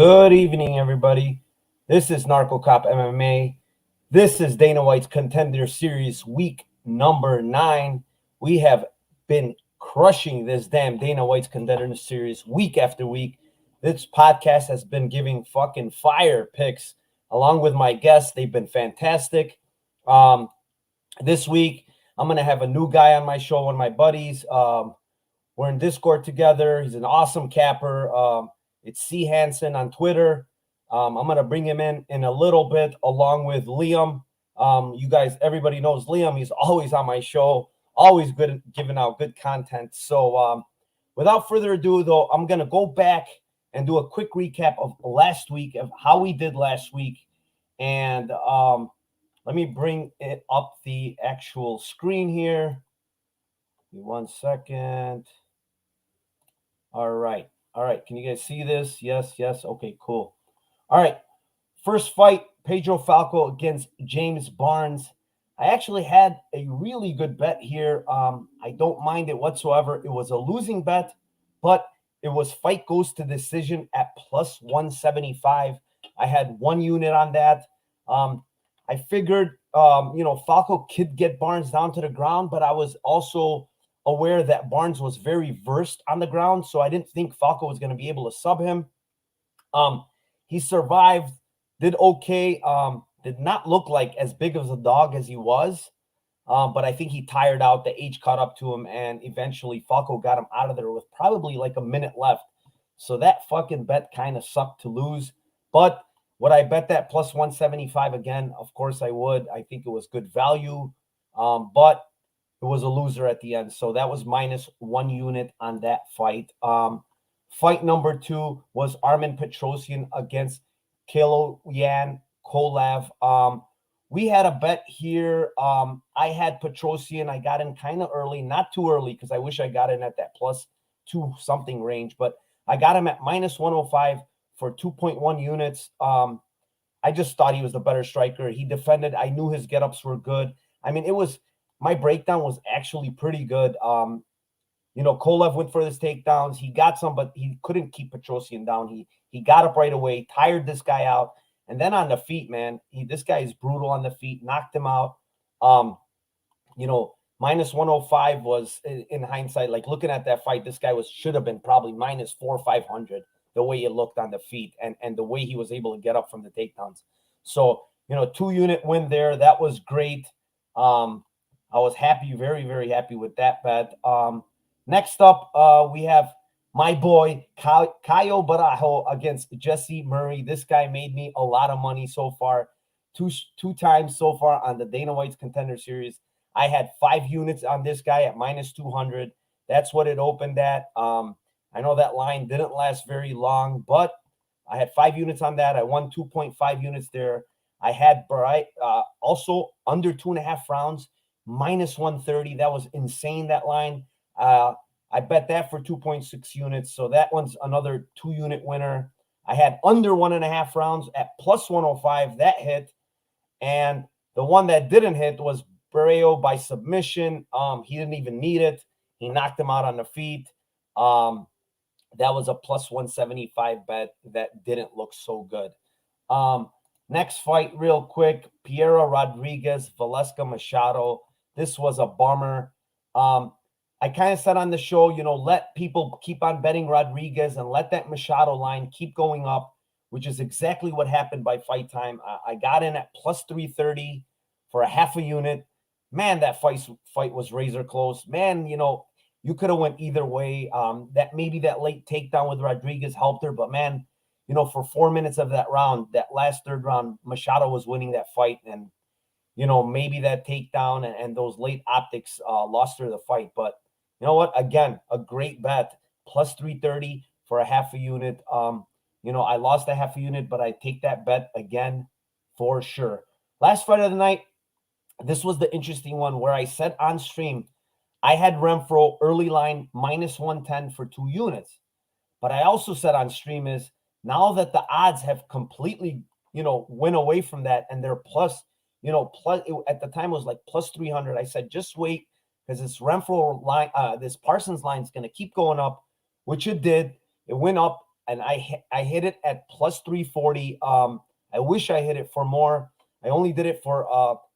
Good evening, everybody. This is Narco Cop MMA. This is Dana White's Contender Series week number 9. We have been crushing this damn Dana White's Contender Series week after week. This podcast has been giving fucking fire picks along with my guests. They've been fantastic. This week, I'm going to have a new guy on my show, one of my buddies. We're in Discord together. He's an awesome capper. It's C. Hansen on Twitter. I'm going to bring him in a little bit along with Liam. You guys, everybody knows Liam. He's always on my show, always good at giving out good content. So without further ado, though, I'm going to go back and do a quick recap of last week, of how we did last week. And let me bring it up the actual screen here. Give me 1 second. All right. Can you guys see this? Yes. Okay, cool. All right. First fight, Pedro Falco against James Barnes. I actually had a really good bet here. I don't mind it whatsoever. It was a losing bet, but it was fight goes to decision at plus 175. I had 1 unit on that. I figured, Falco could get Barnes down to the ground, but I was also aware that Barnes was very versed on the ground, so I didn't think Falco was going to be able to sub him. He survived, did okay, did not look like as big of a dog as he was, but I think he tired out. The age caught up to him, and eventually Falco got him out of there with probably like a minute left. So that fucking bet kind of sucked to lose. But would I bet that plus 175 again? Of course I would. I think it was good value, but it was a loser at the end. So that was minus 1 unit on that fight. Fight number 2 was Armen Petrosyan against Kalon Kolav. We had a bet here. I had Petrosyan. I got in kind of early, not too early, because I wish I got in at that plus 2 something range, but I got him at minus 105 for 2.1 units. I just thought he was the better striker. He defended. I knew his get-ups were good. I mean, my breakdown was actually pretty good. Kolev went for his takedowns. He got some, but he couldn't keep Petrosyan down. He got up right away, tired this guy out. And then on the feet, man, this guy is brutal on the feet, knocked him out. Minus 105 was, in hindsight, like looking at that fight, this guy should have been probably minus 400 or 500, the way it looked on the feet and the way he was able to get up from the takedowns. So, 2 unit win there. That was great. I was happy, very, very happy with that bet. Next up, we have my boy, Caio Barajo against Jesse Murray. This guy made me a lot of money so far, two times so far on the Dana White's Contender Series. I had 5 units on this guy at minus 200. That's what it opened at. I know that line didn't last very long, but I had 5 units on that. I won 2.5 units there. I had also under 2.5 rounds, minus 130. That was insane, that line. I bet that for 2.6 units. So that one's another 2 unit winner. I had under 1.5 rounds at plus 105. That hit. And the one that didn't hit was Barreo by submission. He didn't even need it. He knocked him out on the feet. That was a plus 175 bet that didn't look so good. Next fight, real quick, Piero Rodriguez, Velasco Machado. This was a bummer. I kind of said on the show, let people keep on betting Rodriguez and let that Machado line keep going up, which is exactly what happened by fight time. I got in at plus 330 for a half a unit. Man, that fight was razor close. Man, you could have went either way. That maybe that late takedown with Rodriguez helped her, but man, for 4 minutes of that round, that last third round, Machado was winning that fight, and maybe that takedown and those late optics lost her the fight. But you know what? Again, a great bet, plus 330 for a half a unit. I lost a half a unit, but I take that bet again for sure. Last fight of the night, this was the interesting one where I said on stream, I had Renfro early line minus 110 for 2 units. But I also said on stream is now that the odds have completely, went away from that and they're plus, at the time it was like plus 300. I said, just wait because this Renfro line, this Parsons line is going to keep going up, which it did. It went up and I hit it at plus 340. I wish I hit it for more. I only did it for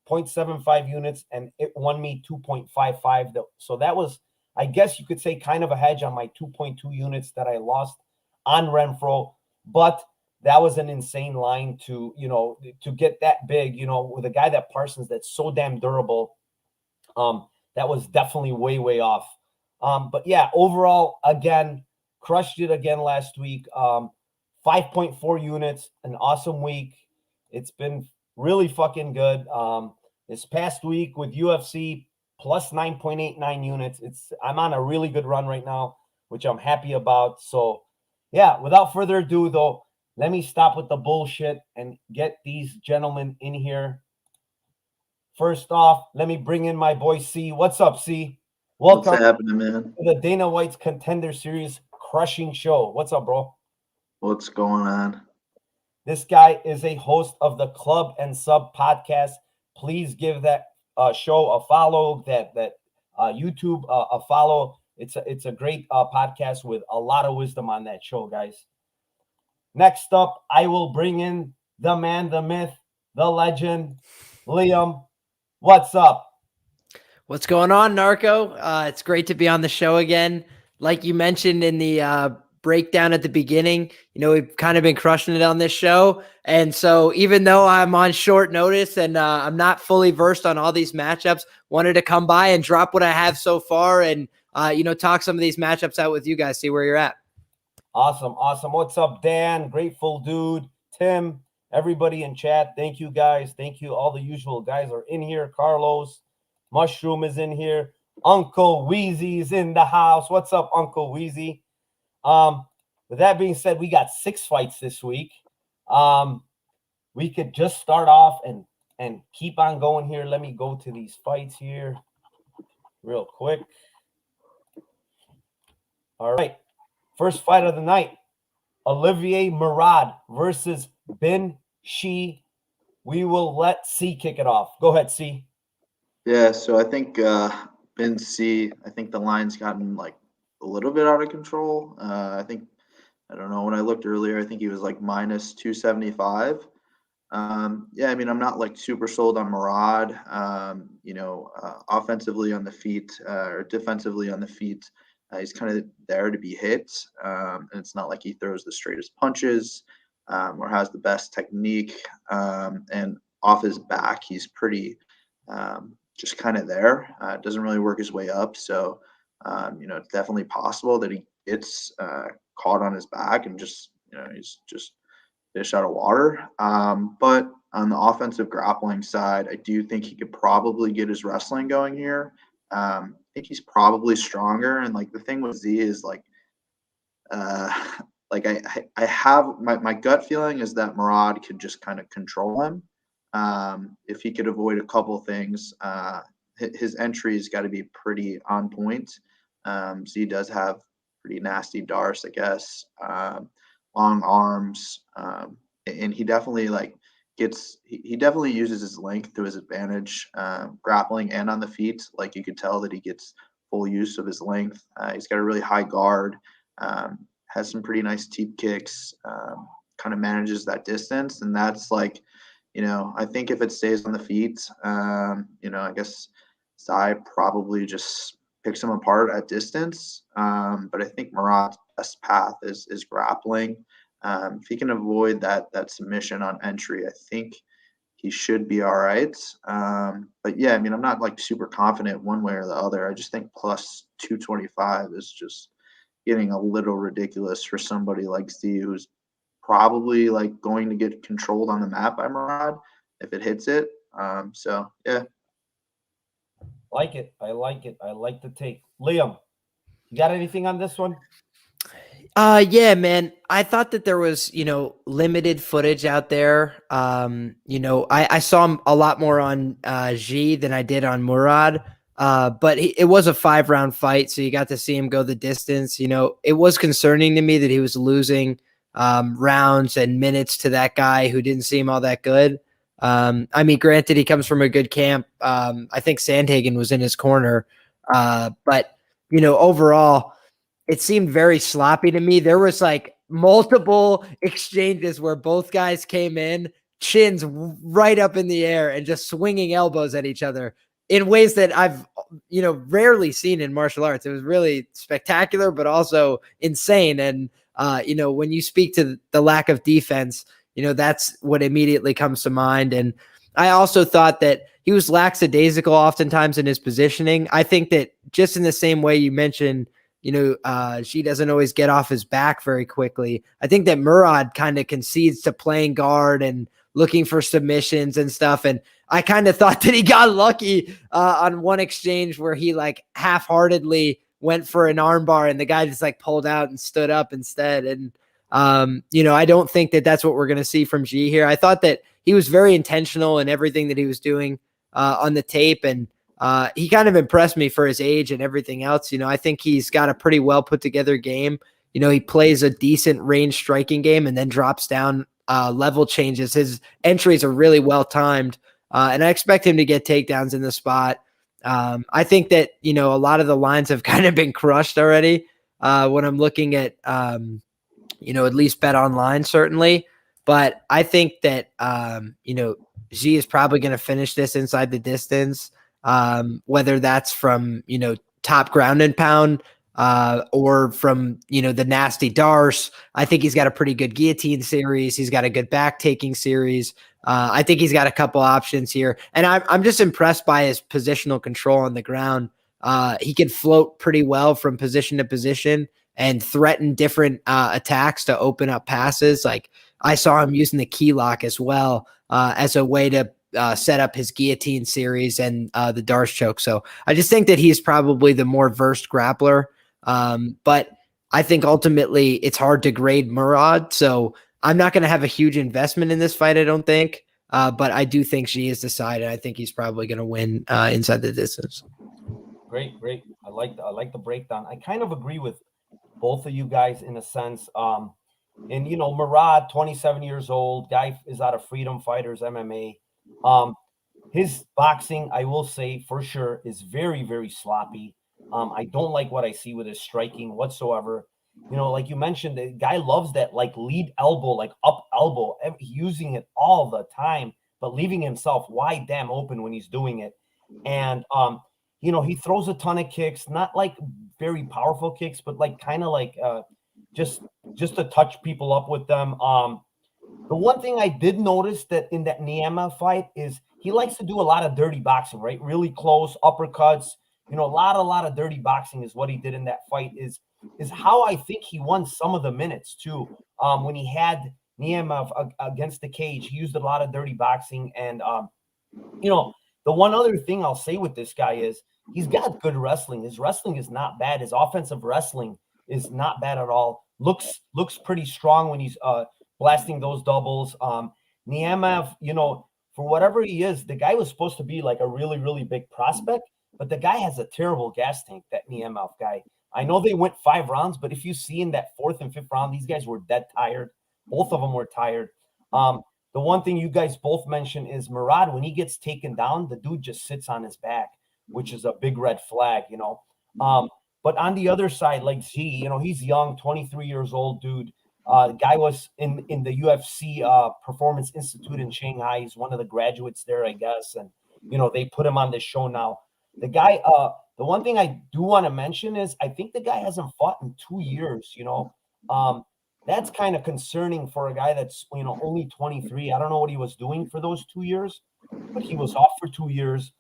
0.75 units, and it won me 2.55. So that was, I guess you could say, kind of a hedge on my 2.2 units that I lost on Renfro. But that was an insane line to get that big, with a guy that Parsons that's so damn durable. That was definitely way, way off. But yeah, overall, again, crushed it again last week. 5.4 units, an awesome week. It's been really fucking good. This past week with UFC plus 9.89 units. I'm on a really good run right now, which I'm happy about. So yeah, without further ado though, let me stop with the bullshit and get these gentlemen in here. First off, let me bring in my boy C. What's up, C? Welcome. What's happening, man? To the Dana White's Contender Series crushing show. What's up, bro? What's going on? This guy is a host of the Club and Sub podcast. Please give that show a follow, that YouTube a follow. It's a great podcast with a lot of wisdom on that show, guys. Next up, I will bring in the man, the myth, the legend, Liam. What's up? What's going on, Narco? It's great to be on the show again. Like you mentioned in the breakdown at the beginning, we've kind of been crushing it on this show. And so even though I'm on short notice and I'm not fully versed on all these matchups, wanted to come by and drop what I have so far and, talk some of these matchups out with you guys, see where you're at. Awesome. What's up, Dan? Grateful Dude, Tim, everybody in chat. Thank you, guys. Thank you. All the usual guys are in here. Carlos, Mushroom is in here. Uncle Wheezy's in the house. What's up, Uncle Wheezy? With that being said, we got 6 fights this week. We could just start off and keep on going here. Let me go to these fights here real quick. All right. First fight of the night, Olivier Murad versus Ben Shi. We will let C kick it off. Go ahead, C. Yeah, so I think Ben C, I think the line's gotten like a little bit out of control. I don't know, when I looked earlier, I think he was like minus 275. Yeah, I mean, I'm not like super sold on Murad, offensively on the feet or defensively on the feet. He's kind of there to be hit, and it's not like he throws the straightest punches or has the best technique. And off his back, he's pretty just kind of there. Doesn't really work his way up. So, it's definitely possible that he gets caught on his back and just, he's just fish out of water. But on the offensive grappling side, I do think he could probably get his wrestling going here. I think he's probably stronger. And like the thing with Z is like I have my gut feeling is that Murad could just kind of control him. If he could avoid a couple things, his entry's got to be pretty on point. Z does have pretty nasty darts, I guess, long arms, and he definitely he definitely uses his length to his advantage, grappling and on the feet. Like you could tell that he gets full use of his length. He's got a really high guard, has some pretty nice teep kicks, kind of manages that distance. And that's like, I think if it stays on the feet, I guess Zai probably just picks him apart at distance. But I think Murad's best path is grappling. If he can avoid that submission on entry, I think he should be all right. But yeah, I mean, I'm not like super confident one way or the other. I just think plus 225 is just getting a little ridiculous for somebody like Z, who's probably like going to get controlled on the map by Murad if it hits it. So yeah. I like the take. Liam, you got anything on this one? Yeah, man. I thought that there was, limited footage out there. I saw him a lot more on G than I did on Murad. But it was a 5-round fight, so you got to see him go the distance. It was concerning to me that he was losing rounds and minutes to that guy who didn't seem all that good. I mean, granted, he comes from a good camp. I think Sandhagen was in his corner. But overall, it seemed very sloppy to me. There was like multiple exchanges where both guys came in, chins right up in the air and just swinging elbows at each other in ways that I've, rarely seen in martial arts. It was really spectacular, but also insane. And, when you speak to the lack of defense, that's what immediately comes to mind. And I also thought that he was lackadaisical oftentimes in his positioning. I think that just in the same way you mentioned, she doesn't always get off his back very quickly. I think that Murad kind of concedes to playing guard and looking for submissions and stuff. And I kind of thought that he got lucky on one exchange where he like half-heartedly went for an armbar and the guy just like pulled out and stood up instead. And, I don't think that that's what we're going to see from G here. I thought that he was very intentional in everything that he was doing on the tape. And he kind of impressed me for his age and everything else. I think he's got a pretty well put together game. He plays a decent range striking game and then drops down level changes. His entries are really well timed. And I expect him to get takedowns in the spot. I think that, a lot of the lines have kind of been crushed already when I'm looking at, at least Bet Online, certainly. But I think that, Xi is probably going to finish this inside the distance, whether that's from, top ground and pound or from, the nasty Darce. I think he's got a pretty good guillotine series. He's got a good back taking series. I think he's got a couple options here. And I'm just impressed by his positional control on the ground. He can float pretty well from position to position and threaten different attacks to open up passes. Like I saw him using the key lock as well as a way to set up his guillotine series and the Darce choke. So I just think that he's probably the more versed grappler. But I think ultimately it's hard to grade Murad. So I'm not going to have a huge investment in this fight, I don't think. But I do think she is the side, and I think he's probably going to win inside the distance. Great. I like the breakdown. I kind of agree with both of you guys in a sense. And Murad, 27 years old, guy is out of Freedom Fighters MMA. His boxing, I will say for sure, is very, very sloppy. I don't like what I see with his striking whatsoever. Like you mentioned, the guy loves that like lead elbow, like up elbow, using it all the time, but leaving himself wide damn open when he's doing it. And he throws a ton of kicks, not like very powerful kicks, but like kind of like just to touch people up with them. The one thing I did notice that in that Niema fight is he likes to do a lot of dirty boxing, right? Really close uppercuts. A lot of dirty boxing is what he did in that fight. Is how I think he won some of the minutes too. When he had Niema against the cage, he used a lot of dirty boxing. And the one other thing I'll say with this guy is he's got good wrestling. His wrestling is not bad. His offensive wrestling is not bad at all. Looks pretty strong when he's blasting those doubles. Niema, for whatever he is, the guy was supposed to be like a really, really big prospect, but the guy has a terrible gas tank, that Niema guy. I know they went 5 rounds, but if you see in that 4th and 5th round, these guys were dead tired. Both of them were tired. The one thing you guys both mentioned is Murad, when he gets taken down, the dude just sits on his back, which is a big red flag, But on the other side, like Z, he's young, 23 years old, dude. The guy was in the UFC Performance Institute in Shanghai. He's one of the graduates there, I guess. And, they put him on this show now. The guy, the one thing I do want to mention is I think the guy hasn't fought in 2 years, That's kind of concerning for a guy that's, only 23. I don't know what he was doing for those 2 years, but he was off for 2 years.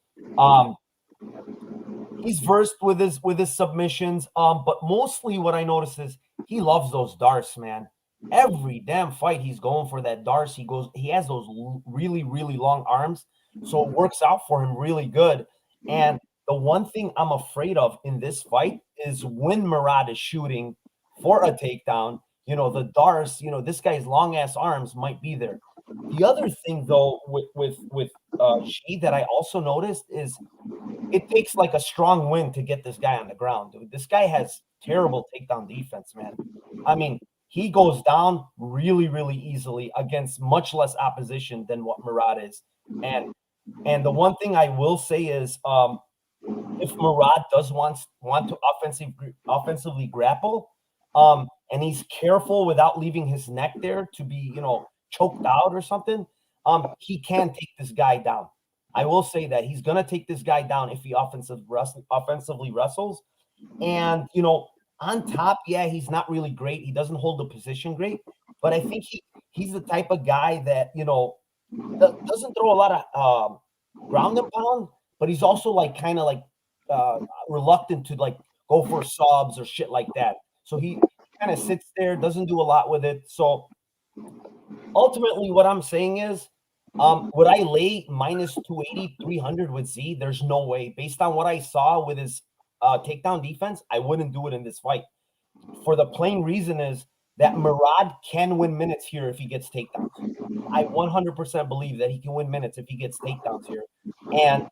He's versed with his submissions, but mostly what I notice is he loves those Darce, man. Every damn fight he's going for that Darce. He has those really, really long arms, so it works out for him really good. And the one thing I'm afraid of in this fight is when Murad is shooting for a takedown, the Darce, this guy's long ass arms might be there. The other thing though with Shi that I also noticed is it takes like a strong wind to get this guy on the ground, dude. This guy has terrible takedown defense, man. I mean, he goes down really, really easily against much less opposition than what Murad is. And the one thing I will say is if Murad does want to offensively grapple, and he's careful without leaving his neck there to be, choked out or something, he can take this guy down. I will say that he's going to take this guy down if he offensively wrestles. And, on top, yeah, he's not really great. He doesn't hold the position great, but I think he's the type of guy that, doesn't throw a lot of ground and pound, but he's also kind of reluctant to go for subs or shit like that. So he kind of sits there, doesn't do a lot with it. So ultimately what I'm saying is, would I lay minus 280, 300 with Z? There's no way. Based on what I saw with his takedown defense, I wouldn't do it in this fight. For the plain reason is that Murad can win minutes here if he gets takedowns. I 100% believe that he can win minutes if he gets takedowns here. And,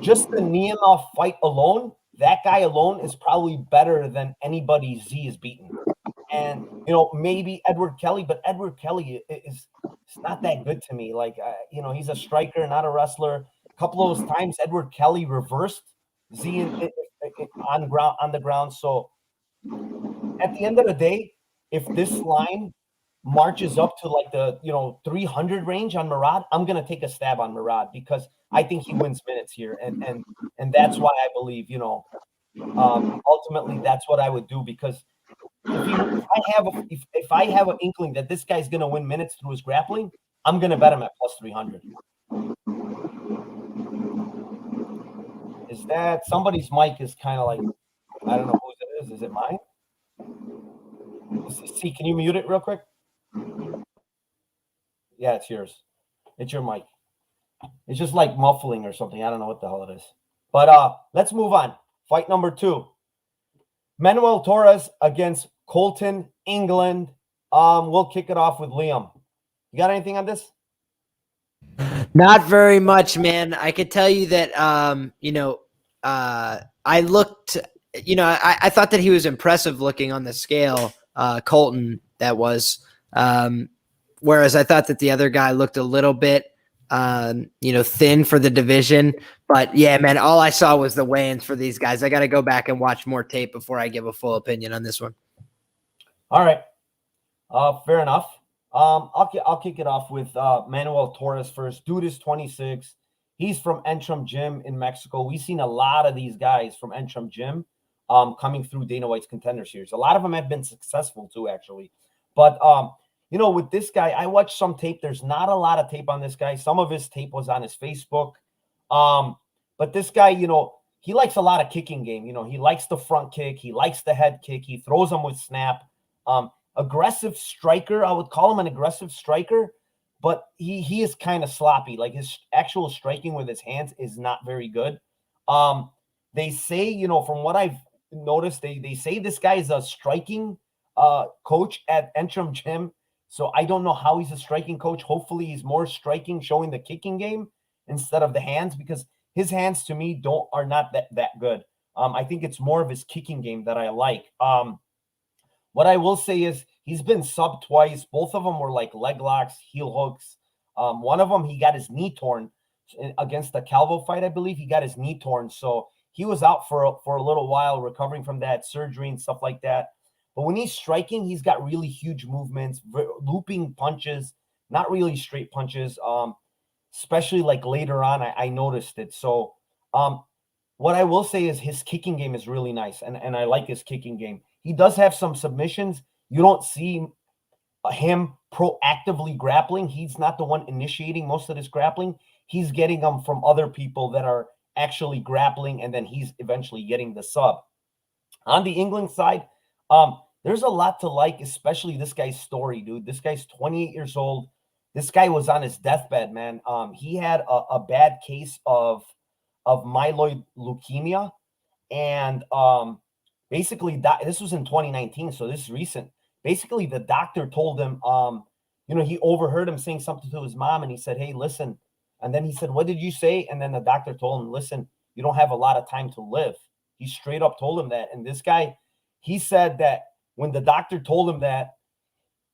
just the Niemov fight alone, that guy alone is probably better than anybody Z is beaten. And, maybe Edward Kelly, but Edward Kelly is not that good to me. He's a striker, not a wrestler. A couple of those times, Edward Kelly reversed Z on the ground. So at the end of the day, if this line marches up to the 300 range on Murad, I'm gonna take a stab on Murad because I think he wins minutes here, and that's why I believe ultimately that's what I would do, because if I have an inkling that this guy's gonna win minutes through his grappling, I'm gonna bet him at plus 300. Is that somebody's mic is kind of I don't know whose it is. Is it mine? See, can you mute it real quick? Yeah, it's yours. It's your mic. It's just muffling or something. I don't know what the hell it is. But let's move on. Fight number 2. Manuel Torres against Colton, England. We'll kick it off with Liam. You got anything on this? Not very much, man. I could tell you that, I looked, I thought that he was impressive looking on the scale, Colton, that was. Whereas I thought that the other guy looked a little bit, thin for the division. But, yeah, man, all I saw was the weigh-ins for these guys. I got to go back and watch more tape before I give a full opinion on this one. All right. Fair enough. I'll kick it off with Manuel Torres first. Dude is 26. He's from Entrum Gym in Mexico. We've seen a lot of these guys from Entrum Gym coming through Dana White's Contender Series. A lot of them have been successful too, actually. But with this guy, I watched some tape. There's not a lot of tape on this guy. Some of his tape was on his Facebook. But this guy, he likes a lot of kicking game. He likes the front kick. He likes the head kick. He throws them with snap. Aggressive striker. I would call him an aggressive striker, but he is kind of sloppy. His actual striking with his hands is not very good. They say, from what I've noticed, they say this guy is a striking coach at Entrum Gym. So I don't know how he's a striking coach. Hopefully he's more striking, showing the kicking game instead of the hands, because his hands to me are not that good. I think it's more of his kicking game that I like. What I will say is he's been subbed twice. Both of them were leg locks, heel hooks. One of them, he got his knee torn against the Calvo fight, I believe. He got his knee torn. So he was out for a little while recovering from that surgery and stuff like that. But when he's striking, he's got really huge movements, looping punches, not really straight punches, especially later on, I noticed it. So what I will say is his kicking game is really nice, and I like his kicking game. He does have some submissions. You don't see him proactively grappling. He's not the one initiating most of this grappling. He's getting them from other people that are actually grappling, and then he's eventually getting the sub. On the England side, there's a lot to like, especially this guy's story, dude. This guy's 28 years old. This guy was on his deathbed, man. He had a bad case of myeloid leukemia, and basically this was in 2019, so this is recent. Basically, the doctor told him, he overheard him saying something to his mom, and he said, "Hey, listen." And then he said, "What did you say?" And then the doctor told him, "Listen, you don't have a lot of time to live." He straight up told him that. And this guy, he said that when the doctor told him that,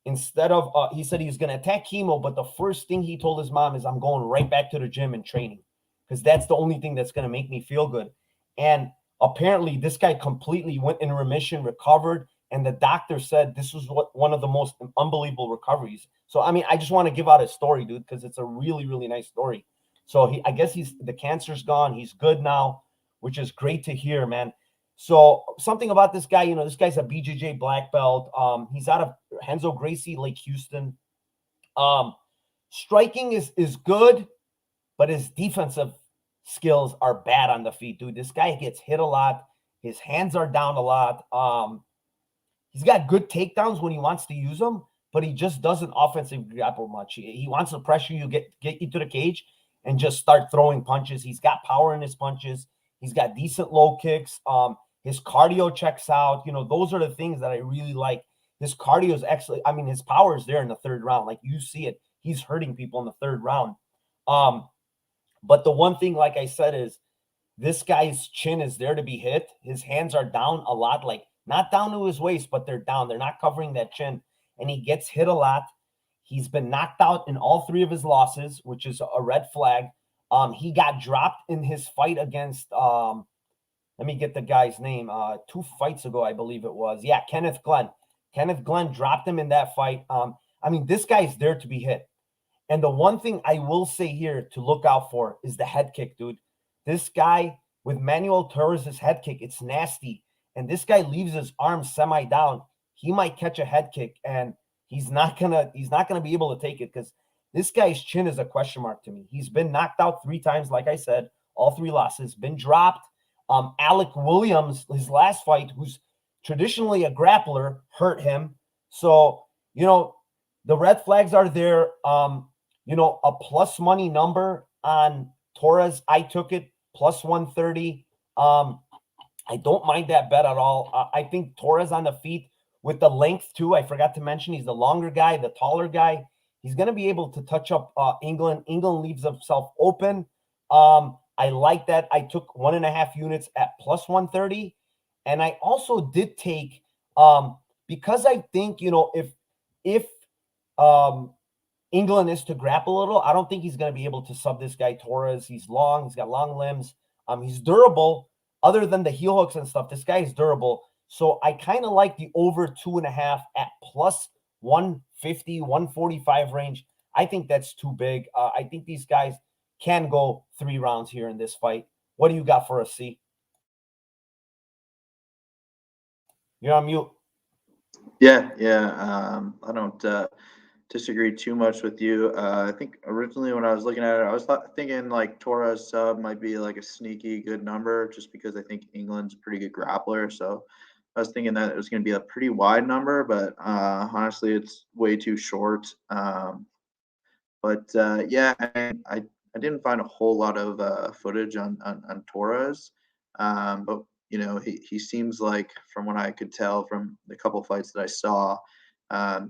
instead of, he said he was going to attack chemo, but the first thing he told his mom is, "I'm going right back to the gym and training, because that's the only thing that's going to make me feel good." And apparently this guy completely went in remission, recovered, and the doctor said this was one of the most unbelievable recoveries. So I mean, I just want to give out his story, dude, because it's a really, really nice story. So I guess the cancer's gone. He's good now, which is great to hear, man. So something about this guy, this guy's a BJJ black belt. He's out of Renzo Gracie, Lake Houston. Striking is good, but his defensive skills are bad on the feet, dude. This guy gets hit a lot. His hands are down a lot. He's got good takedowns when he wants to use them, but he just doesn't offensive grapple much. He wants to pressure you, get you to the cage, and just start throwing punches. He's got power in his punches. He's got decent low kicks. His cardio checks out. Those are the things that I really like. His cardio is excellent. I mean, his power is there in the third round. Like, you see it. He's hurting people in the third round. But the one thing, like I said, is this guy's chin is there to be hit. His hands are down a lot, like not down to his waist, but they're down. They're not covering that chin. And he gets hit a lot. He's been knocked out in all 3 of his losses, which is a red flag. He got dropped in his fight against, let me get the guy's name, 2 fights ago, I believe it was. Yeah, Kenneth Glenn. Kenneth Glenn dropped him in that fight. I mean, this guy's there to be hit. And the one thing I will say here to look out for is the head kick, dude. This guy with Manuel Torres' head kick, it's nasty. And this guy leaves his arms semi down. He might catch a head kick, and he's not gonna be able to take it, because this guy's chin is a question mark to me. He's been knocked out 3 times, like I said, all 3 losses, been dropped. Alec Williams, his last fight, who's traditionally a grappler, hurt him. So, the red flags are there. A plus money number on Torres, I took it, plus 130. I don't mind that bet at all. I think Torres on the feet with the length too. I forgot to mention he's the longer guy, the taller guy. He's going to be able to touch up England. England leaves himself open. I like that. I took 1.5 units at plus 130. And I also did take, because I think, if England is to grapple a little, I don't think he's going to be able to sub this guy Torres. He's long. He's got long limbs. He's durable. Other than the heel hooks and stuff, this guy is durable. So I kind of like the over 2.5 at plus 150, 145 range. I think that's too big. I think these guys can go 3 rounds here in this fight. What do you got for us, C? You're on mute. Yeah. I don't disagree too much with you. I think originally when I was looking at it, I was thinking like Torres sub might be like a sneaky good number, just because I think England's a pretty good grappler. So I was thinking that it was going to be a pretty wide number, but honestly, it's way too short. Yeah, I didn't find a whole lot of footage on Torres, but he seems like, from what I could tell from the couple fights that I saw,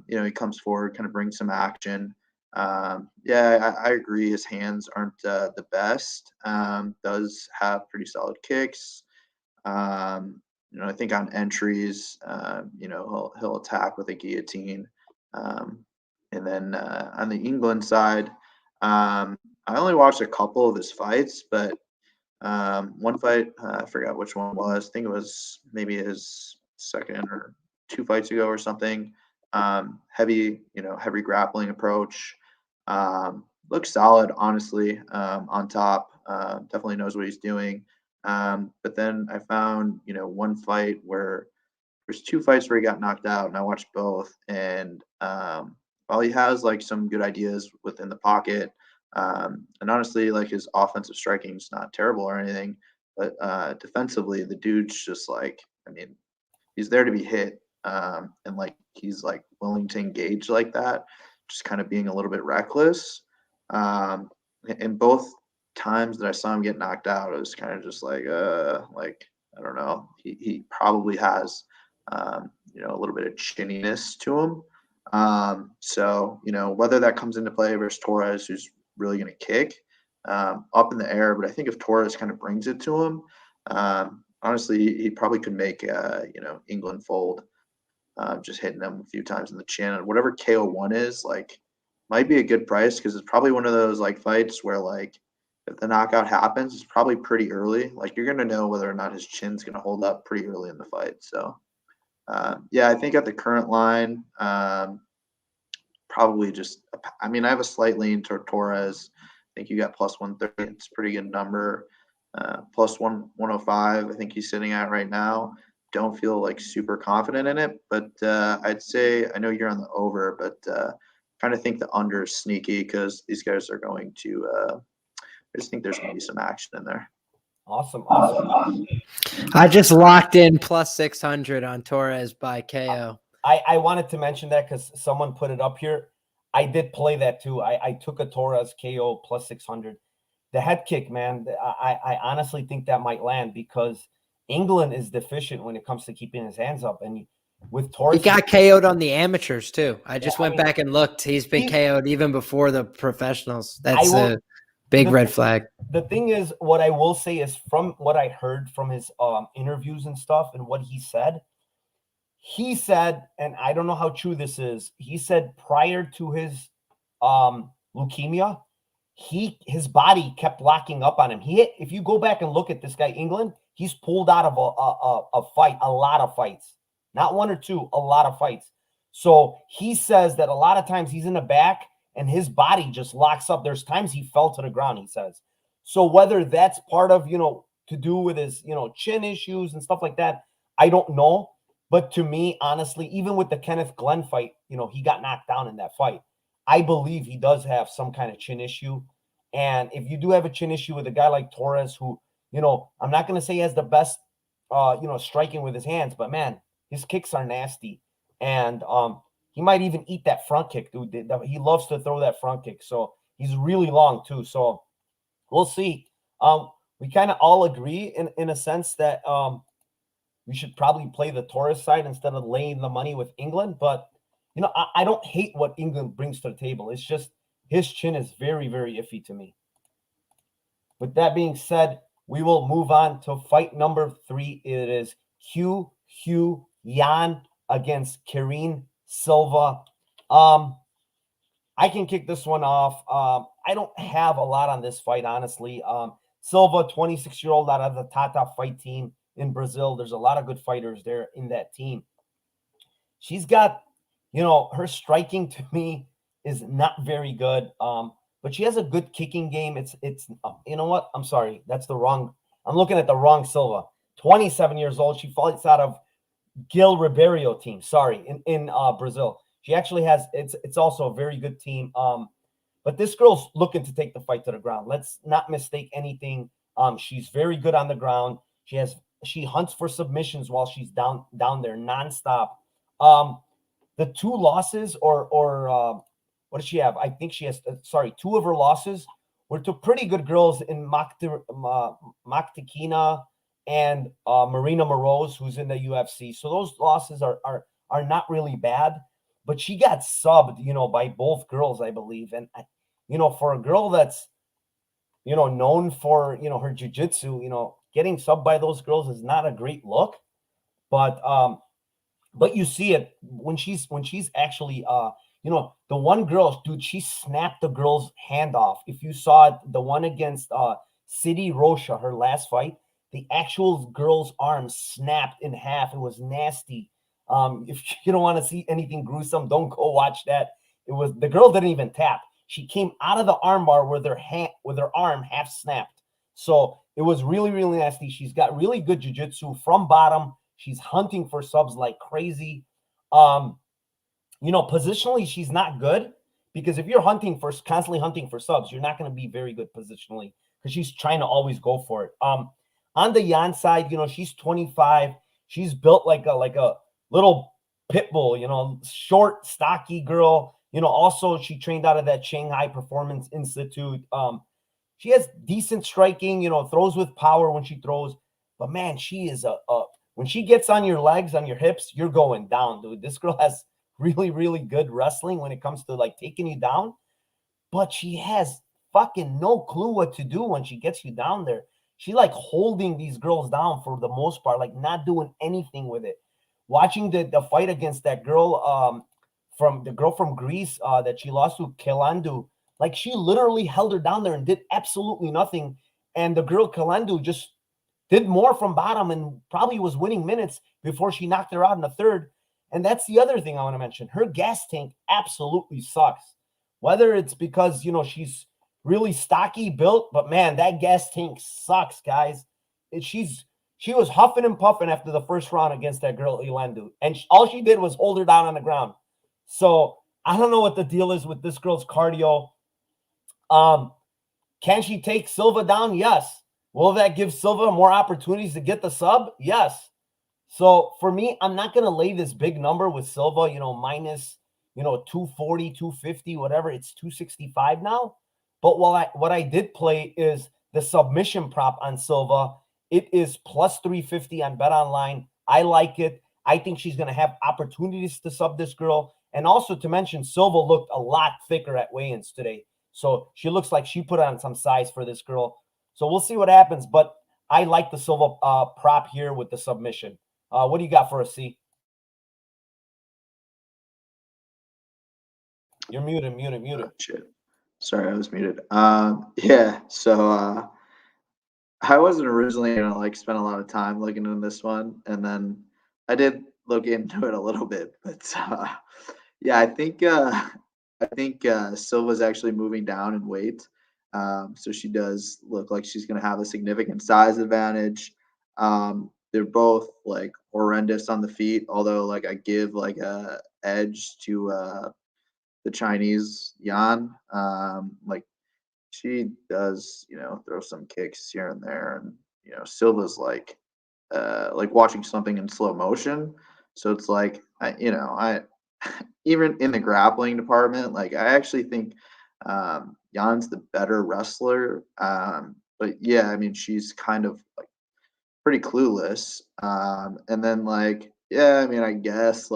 he comes forward, kind of brings some action. Yeah, I agree. His hands aren't the best. Does have pretty solid kicks. I think on entries, he'll attack with a guillotine. And then on the England side, I only watched a couple of his fights, but one fight, I forgot which one it was. I think it was maybe his second or 2 fights ago or something. Heavy grappling approach. Looks solid, honestly, on top. Definitely knows what he's doing. But then I found, one fight where there's 2 fights where he got knocked out, and I watched both. And while he has like some good ideas within the pocket, and honestly, like, his offensive striking is not terrible or anything, but defensively, the dude's just like, I mean, he's there to be hit, and like he's like willing to engage like that, just kind of being a little bit reckless. In both times that I saw him get knocked out, it was kind of just like I don't know, he probably has a little bit of chinniness to him. So whether that comes into play versus Torres, who's really going to kick up in the air, but I think if Torres kind of brings it to him, honestly, he probably could make England fold, just hitting them a few times in the chin. And whatever KO1 is, like, might be a good price, because it's probably one of those like fights where, like, if the knockout happens, it's probably pretty early. Like, you're going to know whether or not his chin's going to hold up pretty early in the fight. So Yeah, I think at the current line, probably just. I mean, I have a slight lean toward Torres. I think you got plus 130. It's a pretty good number. Plus 105. I think he's sitting at right now. Don't feel like super confident in it, but I'd say I know you're on the over, but kind of think the under is sneaky because these guys are going to. I just think there's going to be some action in there. Awesome. I just locked in plus 600 on Torres by KO. I wanted to mention that because someone put it up here. I did play that too. I took a Torres KO plus 600. The head kick, man, I honestly think that might land because England is deficient when it comes to keeping his hands up. And with Torres, he got KO'd on the amateurs too. I just went back and looked. He's been KO'd even before the professionals. That's a big red flag. The thing is, what I will say is from what I heard from his interviews and stuff and what he said, and I don't know how true this is, he said prior to his leukemia, his body kept locking up on him. If you go back and look at this guy, England, he's pulled out of a fight, a lot of fights, not one or two, a lot of fights. So he says that a lot of times he's in the back and his body just locks up. There's times he fell to the ground, he says. So whether that's part of, to do with his, chin issues and stuff like that, I don't know. But to me, honestly, even with the Kenneth Glenn fight, he got knocked down in that fight. I believe he does have some kind of chin issue. And if you do have a chin issue with a guy like Torres, who, I'm not going to say he has the best, striking with his hands, but man, his kicks are nasty. And he might even eat that front kick, dude. He loves to throw that front kick. So he's really long too. So we'll see. We kind of all agree in a sense that we should probably play the Torres side instead of laying the money with England. But, I don't hate what England brings to the table. It's just his chin is very, very iffy to me. With that being said, we will move on to fight number 3. It is Yan against Karine Silva. I can kick this one off. I don't have a lot on this fight, honestly. Silva, 26-year-old out of the Tata fight team in Brazil. There's a lot of good fighters there in that team. She's got, her striking to me is not very good. But she has a good kicking game. It's you know what? I'm sorry. I'm looking at the wrong Silva. 27 years old. She fights out of Gil Ribeiro team. Sorry, in Brazil. She actually has. It's also a very good team. But this girl's looking to take the fight to the ground. Let's not mistake anything. She's very good on the ground. She hunts for submissions while she's down there nonstop. The 2 losses or what does she have? I think she has 2 of her losses were to pretty good girls in Maktikina and Marina Moroz, who's in the UFC. So those losses are not really bad. But she got subbed, by both girls, I believe. And for a girl that's known for her jiu-jitsu, getting subbed by those girls is not a great look. But you see it when she's actually the one girl, dude, she snapped the girl's hand off. If you saw it, the one against City Rocha, her last fight, the actual girl's arm snapped in half. It was nasty. If you don't want to see anything gruesome, don't go watch that. The girl didn't even tap. She came out of the armbar with her arm half snapped. So it was really, really nasty. She's got really good jiu-jitsu from bottom. She's hunting for subs like crazy. Positionally, she's not good because if you're constantly hunting for subs, you're not going to be very good positionally because she's trying to always go for it. On the Yan side, she's 25. She's built like a little pit bull, short, stocky girl. Also she trained out of that Shanghai Performance Institute. She has decent striking, throws with power when she throws. But man, she is when she gets on your legs, on your hips, you're going down, dude. This girl has really, really good wrestling when it comes to like taking you down. But she has fucking no clue what to do when she gets you down there. She like holding these girls down for the most part, like not doing anything with it. Watching the fight against that girl from Greece that she lost to Kelandu, like she literally held her down there and did absolutely nothing. And the girl Kelandu just did more from bottom and probably was winning minutes before she knocked her out in the third. And that's the other thing I want to mention. Her gas tank absolutely sucks. Whether it's because, she's really stocky built, but man, that gas tank sucks, guys. She was huffing and puffing after the first round against that girl Elendu, and all she did was hold her down on the ground. So I don't know what the deal is with this girl's cardio. Can she take Silva down? Yes. Will that give Silva more opportunities to get the sub? Yes. So for me, I'm not going to lay this big number with Silva, minus, 240, 250, whatever. It's 265 now. But what I did play is the submission prop on Silva. It is plus 350 on Bet Online. I like it. I think she's going to have opportunities to sub this girl. And also to mention, Silva looked a lot thicker at weigh-ins today. So she looks like she put on some size for this girl. So we'll see what happens. But I like the Silva prop here with the submission. What do you got for us, C? You're muted. Oh, shit. Sorry, I was muted. Yeah, so I wasn't originally gonna spend a lot of time looking into this one, and then I did look into it a little bit, but yeah, I think Silva's actually moving down in weight, so she does look like she's gonna have a significant size advantage. They're both horrendous on the feet, although I give a edge to the Chinese Yan. She does, throw some kicks here and there, and Silva's like watching something in slow motion. So it's I even in the grappling department, I actually think Jan's the better wrestler. But yeah, I mean, she's kind of pretty clueless. And then yeah, I mean, I guess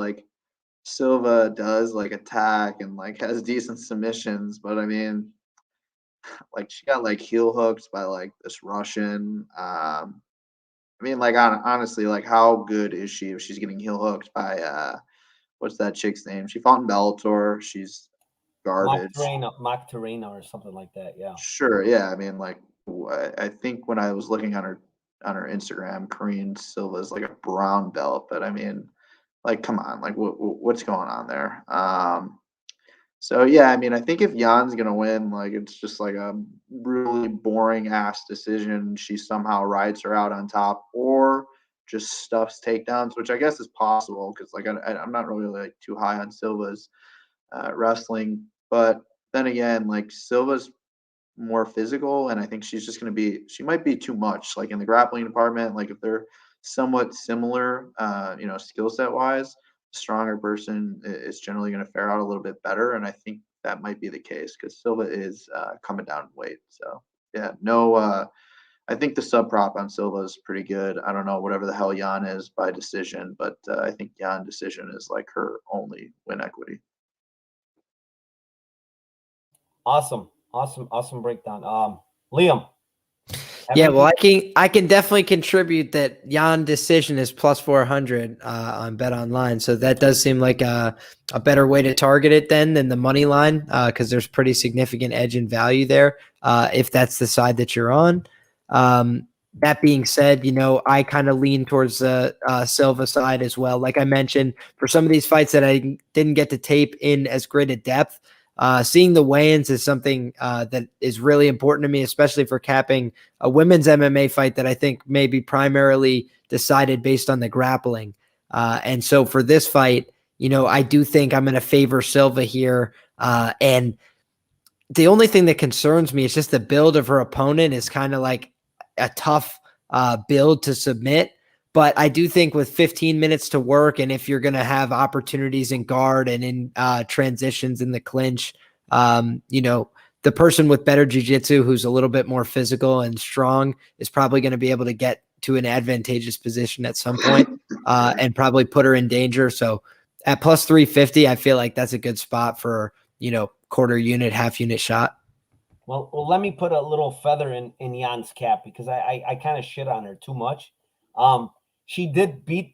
Silva does attack and has decent submissions, but I mean, she got heel hooked by this Russian. I mean, honestly, how good is she if she's getting heel hooked by what's that chick's name? She fought in Bellator. She's garbage. Magdalena or something like that. Yeah. Sure. Yeah. I mean, I think when I was looking on her Instagram, Korean Silva's a brown belt, but I mean, come on, what's going on there? So yeah, I mean, I think if Jan's gonna win, it's just a really boring ass decision. She somehow rides her out on top, or just stuffs takedowns, which I guess is possible because I'm not really too high on Silva's wrestling. But then again, Silva's more physical, and I think she's just she might be too much in the grappling department. If they're somewhat similar, skill set wise, the stronger person is generally going to fare out a little bit better. And I think that might be the case because Silva is coming down in weight. So yeah, I think the sub prop on Silva is pretty good. I don't know whatever the hell Jan is by decision, but I think Jan decision is her only win equity. Awesome breakdown. Liam. Yeah, well, I can definitely contribute that Jan decision is plus 400 on Bet Online, so that does seem like a better way to target it than the money line because there's pretty significant edge in value there if that's the side that you're on. That being said, I kind of lean towards the Silva side as well. Like I mentioned, for some of these fights that I didn't get to tape in as great a depth, seeing the weigh-ins is something that is really important to me, especially for capping a women's MMA fight that I think may be primarily decided based on the grappling. And so for this fight, I do think I'm going to favor Silva here. And the only thing that concerns me is just the build of her opponent is kind of a tough build to submit. But I do think with 15 minutes to work, and if you're going to have opportunities in guard and in transitions in the clinch, the person with better jiu-jitsu who's a little bit more physical and strong is probably going to be able to get to an advantageous position at some point and probably put her in danger. So at plus 350, I feel like that's a good spot for, quarter unit, half unit shot. Well, let me put a little feather in Jan's cap because I kind of shit on her too much. She did beat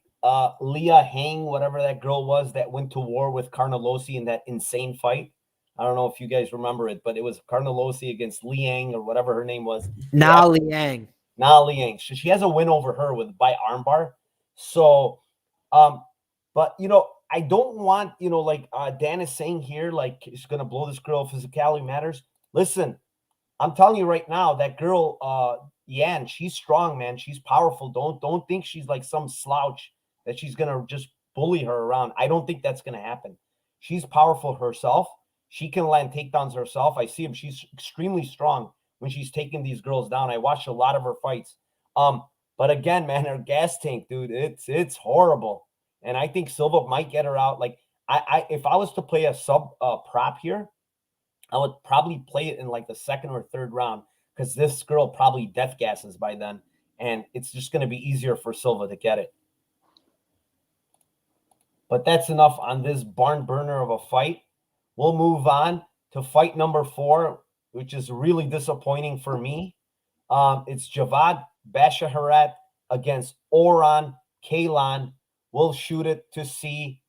Leah Hang, whatever that girl was that went to war with Carnelossi in that insane fight. I don't know if you guys remember it, but it was Carnelossi against Liang or whatever her name was. Liang. Na Liang. So she has a win over her by armbar. So, but I don't want like Dan is saying here, like it's gonna blow this girl. Physicality matters. Listen, I'm telling you right now, that girl, Yan, she's strong, man. She's powerful. Don't think she's like some slouch that she's gonna just bully her around. I don't think that's gonna happen. She's powerful herself. She can land takedowns herself. I see him. She's extremely strong when she's taking these girls down. I watched a lot of her fights. But again, man, her gas tank, dude, it's horrible. And I think Silva might get her out. Like if I was to play a sub prop here, I would probably play it in like the second or third round because this girl probably death gasses by then, and it's just going to be easier for Silva to get it. But that's enough on this barn burner of a fight. We'll move on to fight number 4, which is really disappointing for me. It's Javad Basharat against Oran Kalon. We'll shoot it to see.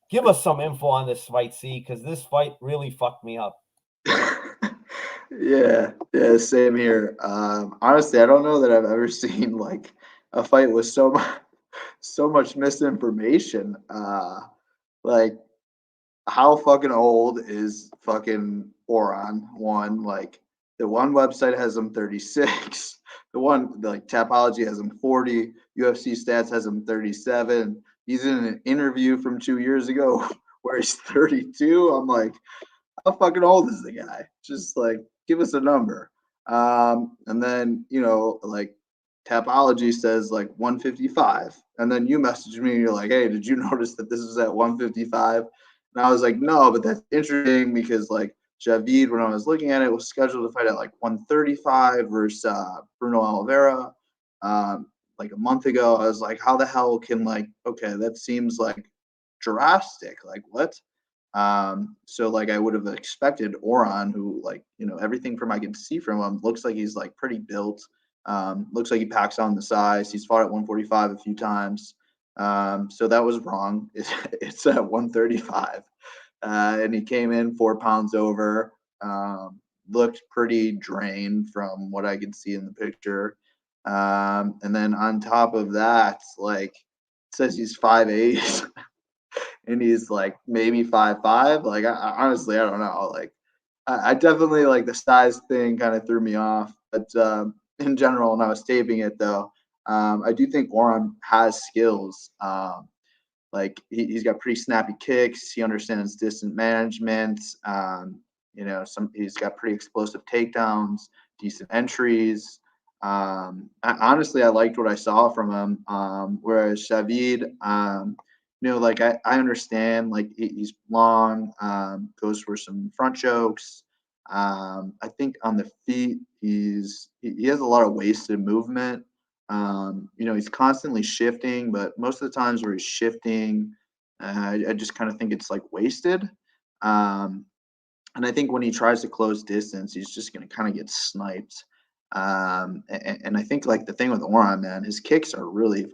Give us some info on this fight, C, because this fight really fucked me up. Yeah, same here. Honestly, I don't know that I've ever seen like a fight with so much misinformation. Like how fucking old is fucking Oran? One, like the one website has him 36. The one like Tapology has him 40. UFC Stats has him 37. He's in an interview from 2 years ago where he's 32. I'm like, how fucking old is the guy? Just like give us a number. And then like Tapology says like 155, and then you message me and you're like, hey, did you notice that this is at 155? And I was like, no, but that's interesting because like Javid, when I was looking at it, was scheduled to fight at like 135 versus Bruno Oliveira like a month ago. I was like, how the hell can okay, that seems like drastic. Like what? So like I would have expected Oran, who everything from I can see from him looks like he's like pretty built. Looks like he packs on the size. He's fought at 145 a few times. So that was wrong. It's at 135. And he came in 4 pounds over. Looked pretty drained from what I could see in the picture. And then on top of that, like it says he's 5'8". And he's like maybe 5'5". Like I honestly, I don't know. Like I definitely like the size thing kind of threw me off. But in general, when I was taping it though, I do think Oran has skills. Like he's got pretty snappy kicks. He understands distance management. He's got pretty explosive takedowns, decent entries. Honestly, I liked what I saw from him. Whereas Javid, like I understand, like he's long, goes for some front chokes. I think on the feet, he has a lot of wasted movement. He's constantly shifting, but most of the times where he's shifting, I just kind of think it's like wasted. And I think when he tries to close distance, he's just going to kind of get sniped. And I think like the thing with Oran, man, his kicks are really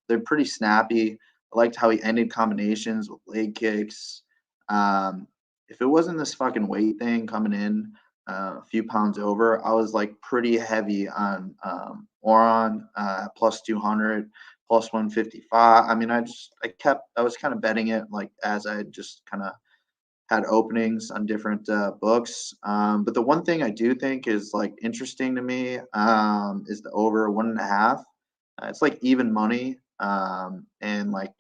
they're pretty snappy. I liked how he ended combinations with leg kicks. If it wasn't this fucking weight thing coming in a few pounds over, I was like pretty heavy on Oran plus 200, plus 155. I mean, I was kind of betting it like as I just kind of had openings on different books. But the one thing I do think is like interesting to me is the over 1.5. It's like even money. And like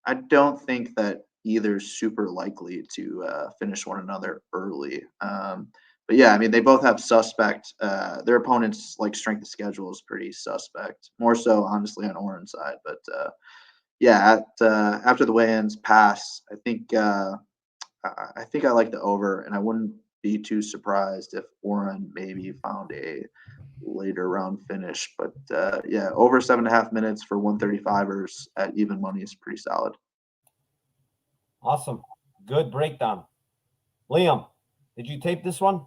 I don't think that either's super likely to finish one another early. But yeah, I mean, they both have suspect. Their opponents' like strength of schedule is pretty suspect. More so, honestly, on Oran's side. But yeah, after the weigh-ins pass, I think I like the over, and I wouldn't be too surprised if Oran maybe found a later round finish. But yeah, over 7.5 minutes for 135ers at even money is pretty solid. Awesome. Good breakdown. Liam, did you tape this one?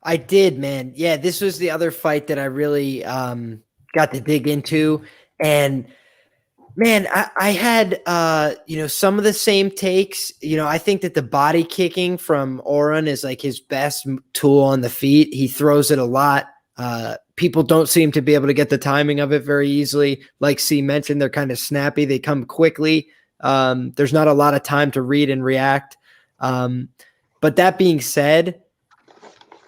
I did, man. Yeah, this was the other fight that I really got to dig into. And Man, I had some of the same takes. I think that the body kicking from Oren is like his best tool on the feet. He throws it a lot. People don't seem to be able to get the timing of it very easily. Like C mentioned, they're kind of snappy. They come quickly. There's not a lot of time to read and react. But that being said,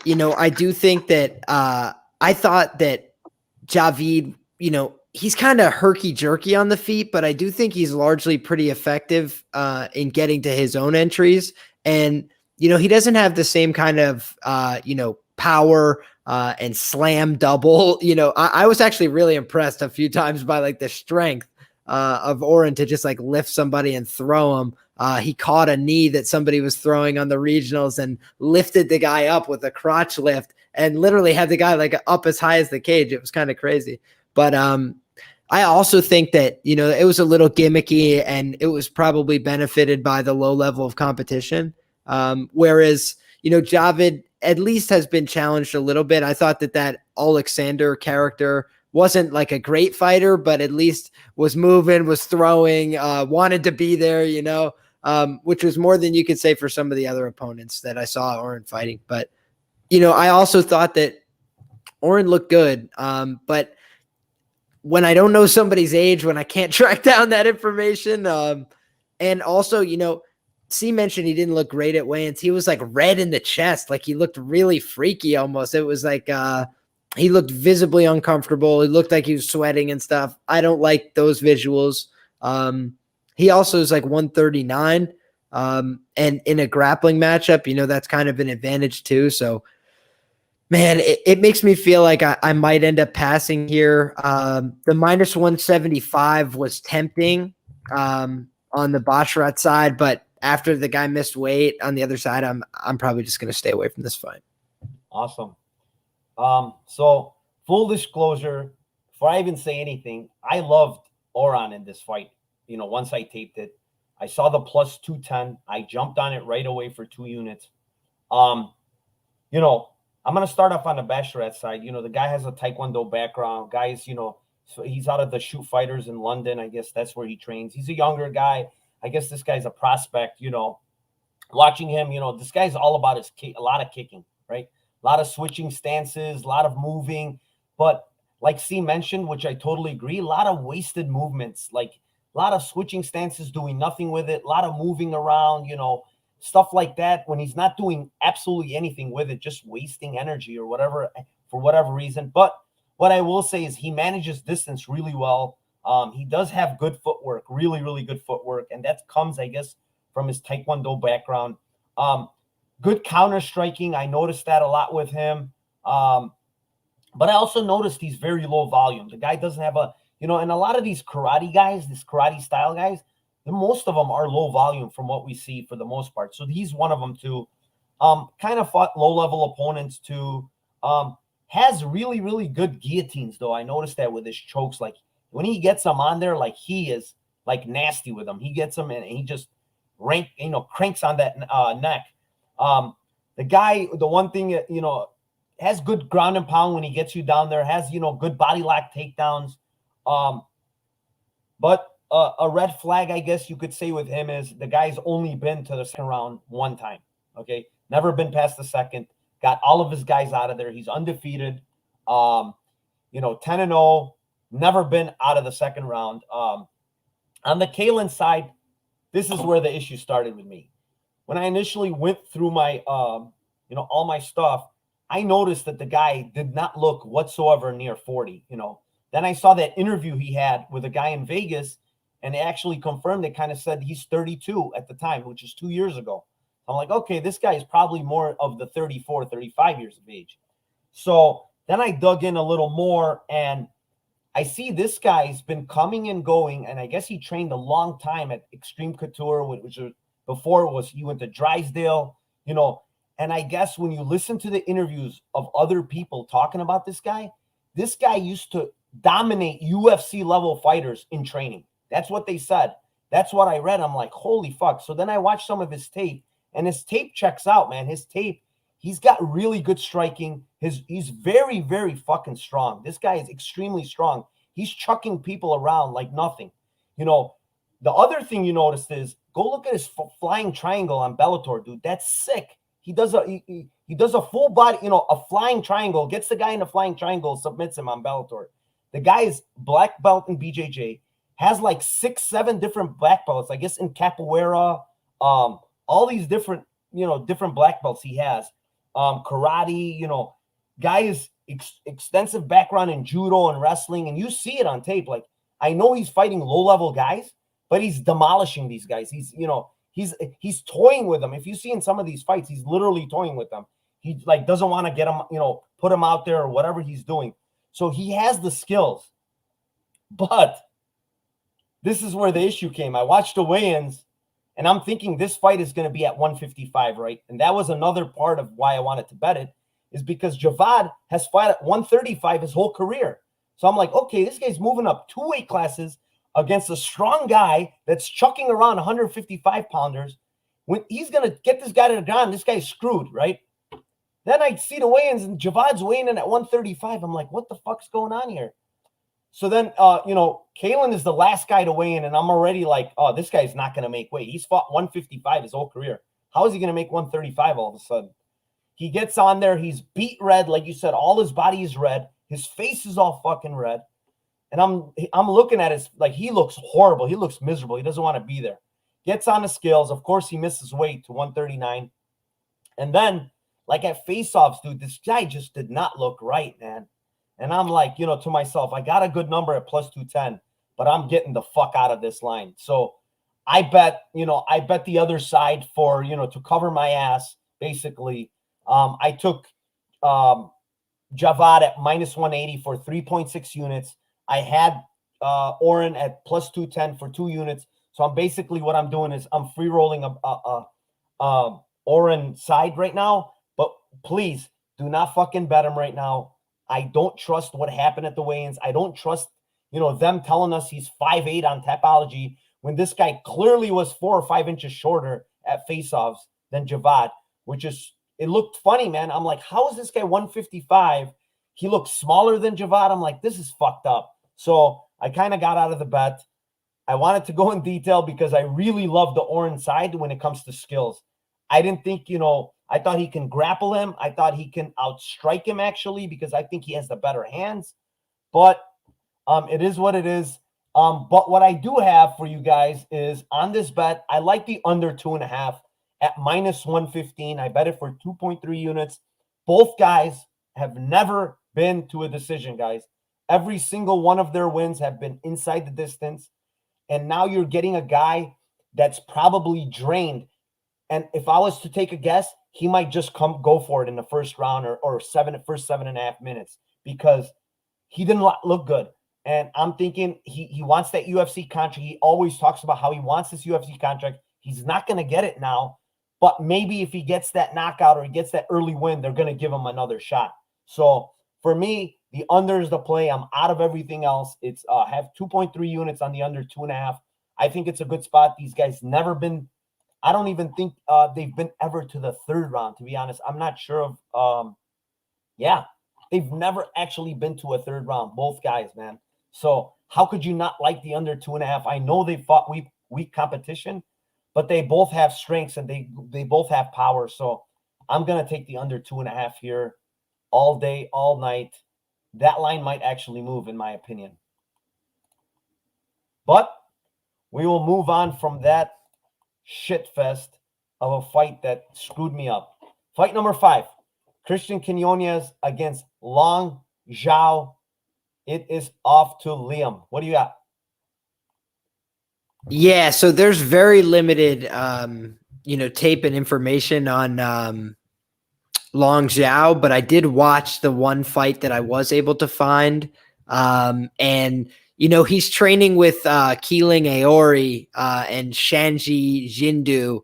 I do think that I thought that Javid, he's kind of herky-jerky on the feet, but I do think he's largely pretty effective in getting to his own entries. And, he doesn't have the same kind of, power and slam double. I was actually really impressed a few times by like the strength of Oren to just like lift somebody and throw him. He caught a knee that somebody was throwing on the regionals and lifted the guy up with a crotch lift and literally had the guy like up as high as the cage. It was kind of crazy. But I also think that, it was a little gimmicky and it was probably benefited by the low level of competition. Whereas, Javid at least has been challenged a little bit. I thought that Alexander character wasn't like a great fighter, but at least was moving, was throwing, wanted to be there, which was more than you could say for some of the other opponents that I saw Oren fighting. But, I also thought that Oren looked good. But when I don't know somebody's age, when I can't track down that information, and also, C mentioned he didn't look great at weigh-ins. He was like red in the chest. Like he looked really freaky almost. It was like, he looked visibly uncomfortable. He looked like he was sweating and stuff. I don't like those visuals. He also is like 139. And in a grappling matchup, that's kind of an advantage too. So, man, it makes me feel like I might end up passing here. The minus 175 was tempting on the Basharat side, but after the guy missed weight on the other side, I'm probably just going to stay away from this fight. Awesome. So full disclosure, before I even say anything, I loved Oran in this fight. Once I taped it, I saw the plus 210. I jumped on it right away for 2 units. I'm going to start off on the Basharat side. The guy has a Taekwondo background. Guys, so he's out of the shoot fighters in London. I guess that's where he trains. He's a younger guy. I guess this guy's a prospect, watching him, this guy's all about his a lot of kicking, right? A lot of switching stances, a lot of moving, but like C mentioned, which I totally agree, a lot of wasted movements, like a lot of switching stances, doing nothing with it, a lot of moving around, stuff like that when he's not doing absolutely anything with it, just wasting energy or whatever, for whatever reason. But what I will say is he manages distance really well. He does have good footwork, really, really good footwork. And that comes, I guess, from his Taekwondo background. Good counter striking. I noticed that a lot with him. But I also noticed he's very low volume. The guy doesn't have and a lot of these karate guys, these karate style guys, most of them are low volume from what we see for the most part. So he's one of them too. Kind of fought low level opponents too. Has really, really good guillotines though. I noticed that with his chokes, like when he gets them on there, like he is like nasty with them. He gets them and he just cranks on that neck. The guy, the one thing, has good ground and pound when he gets you down there, has, good body lock takedowns. But a red flag, I guess you could say with him is the guy's only been to the second round one time. Okay. Never been past the second, got all of his guys out of there. He's undefeated, 10-0, never been out of the second round. On the Kalon side, this is where the issue started with me. When I initially went through my, all my stuff, I noticed that the guy did not look whatsoever near 40, Then I saw that interview he had with a guy in Vegas, and they actually confirmed, they kind of said he's 32 at the time, which is 2 years ago. I'm like, okay, this guy is probably more of the 34, 35 years of age. So then I dug in a little more, and I see this guy's been coming and going, and I guess he trained a long time at Extreme Couture, which was before it was he went to Drysdale, and I guess when you listen to the interviews of other people talking about this guy used to dominate UFC level fighters in training. That's what they said. That's what I read. I'm like, holy fuck. So then I watched some of his tape, and his tape checks out, man. His tape, he's got really good striking. He's very, very fucking strong. This guy is extremely strong. He's chucking people around like nothing. You know, the other thing you noticed is go look at his flying triangle on Bellator, dude. That's sick. He does a full body, you know, a flying triangle, gets the guy in a flying triangle, submits him on Bellator. The guy is black belt in BJJ, has like 6, 7 different black belts, I guess in capoeira, all these different, you know, different black belts he has. Karate, you know, guy is extensive background in judo and wrestling, and you see it on tape. Like, I know he's fighting low-level guys, but he's demolishing these guys. He's, you know, he's toying with them. If you see in some of these fights, he's literally toying with them. He like doesn't want to get him, you know, put him out there or whatever he's doing. So he has the skills. But this is where the issue came. I watched the weigh-ins, and I'm thinking this fight is going to be at 155, right? And that was another part of why I wanted to bet it, is because Javad has fought at 135 his whole career. So I'm like, okay, this guy's moving up 2 weight classes against a strong guy that's chucking around 155 pounders. When he's going to get this guy to the ground, this guy's screwed, right? Then I see the weigh-ins, and Javad's weighing in at 135. I'm like, what the fuck's going on here? So then, you know, Kalon is the last guy to weigh in, and I'm already like, oh, this guy's not going to make weight. He's fought 155 his whole career. How is he going to make 135 all of a sudden? He gets on there. He's beat red. Like you said, all his body is red. His face is all fucking red. And I'm looking at his, like, he looks horrible. He looks miserable. He doesn't want to be there. Gets on the scales. Of course, he misses weight to 139. And then, like, at face-offs, dude, this guy just did not look right, man. And I'm like, you know, to myself, I got a good number at plus 210, but I'm getting the fuck out of this line. So I bet the other side for, you know, to cover my ass, basically. I took Javad at minus 180 for 3.6 units. I had Oren at plus 210 for 2 units. So I'm basically, what I'm doing is I'm free rolling a Oren side right now. But please do not fucking bet him right now. I don't trust what happened at the weigh-ins. I don't trust, you know, them telling us he's 5'8" on Tapology when this guy clearly was 4 or 5 inches shorter at face-offs than Javad, which is, it looked funny, man. I'm like, how is this guy 155? He looks smaller than Javad. I'm like, this is fucked up. So I kind of got out of the bet. I wanted to go in detail because I really love the Oren side when it comes to skills. I didn't think, you know, I thought he can grapple him. I thought he can outstrike him, actually, because I think he has the better hands. But it is what it is. But what I do have for you guys is on this bet, I like the under 2.5 at minus 115. I bet it for 2.3 units. Both guys have never been to a decision, guys. Every single one of their wins have been inside the distance. And now you're getting a guy that's probably drained. And if I was to take a guess, he might just go for it in the first round or first 7.5 minutes because he didn't look good. And I'm thinking he wants that UFC contract. He always talks about how he wants this UFC contract. He's not going to get it now, but maybe if he gets that knockout or he gets that early win, they're going to give him another shot. So for me, the under is the play. I'm out of everything else. It's have 2.3 units on the under 2.5. I think it's a good spot. These guys never been. I don't even think they've been ever to the third round, to be honest. I'm not sure of, they've never actually been to a third round, both guys, man. So how could you not like the under 2.5? I know they fought weak competition, but they both have strengths and they both have power. So I'm going to take the under 2.5 here all day, all night. That line might actually move, in my opinion. But we will move on from that shit fest of a fight that screwed me up. Fight number 5, Christian Kenyon against Long Zhao. It is off to Liam. What do you got? Yeah, so there's very limited tape and information on Long Zhao, but I did watch the one fight that I was able to find. And he's training with Keeling Aori and Shanji Jindu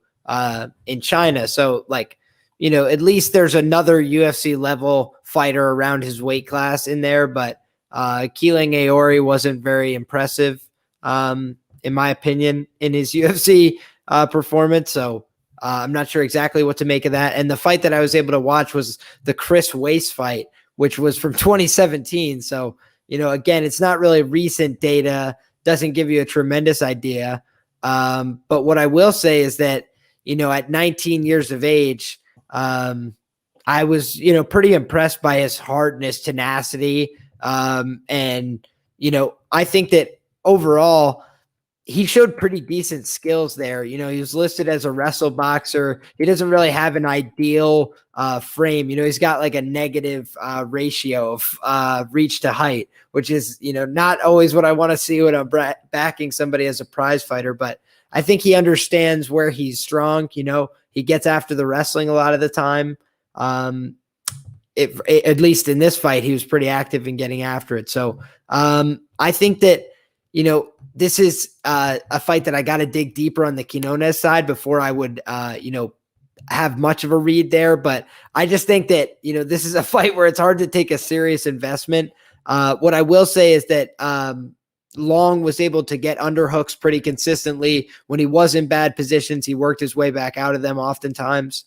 in China. So, at least there's another UFC level fighter around his weight class in there. But Keeling Aori wasn't very impressive, in my opinion, in his UFC performance. So I'm not sure exactly what to make of that. And the fight that I was able to watch was the Chris Wace fight, which was from 2017. So, again, it's not really recent data doesn't give you a tremendous idea. But what I will say is that, at 19 years of age, I was, pretty impressed by his hardness, tenacity. And, I think that overall, he showed pretty decent skills there. He was listed as a wrestle boxer. He doesn't really have an ideal frame. He's got like a negative ratio of reach to height, which is, not always what I want to see when I'm backing somebody as a prize fighter. But I think he understands where he's strong. He gets after the wrestling a lot of the time. At least in this fight, he was pretty active in getting after it. So I think that, this is a fight that I got to dig deeper on the Quinones side before I would, have much of a read there. But I just think that, this is a fight where it's hard to take a serious investment. What I will say is that Long was able to get underhooks pretty consistently. When he was in bad positions, he worked his way back out of them oftentimes.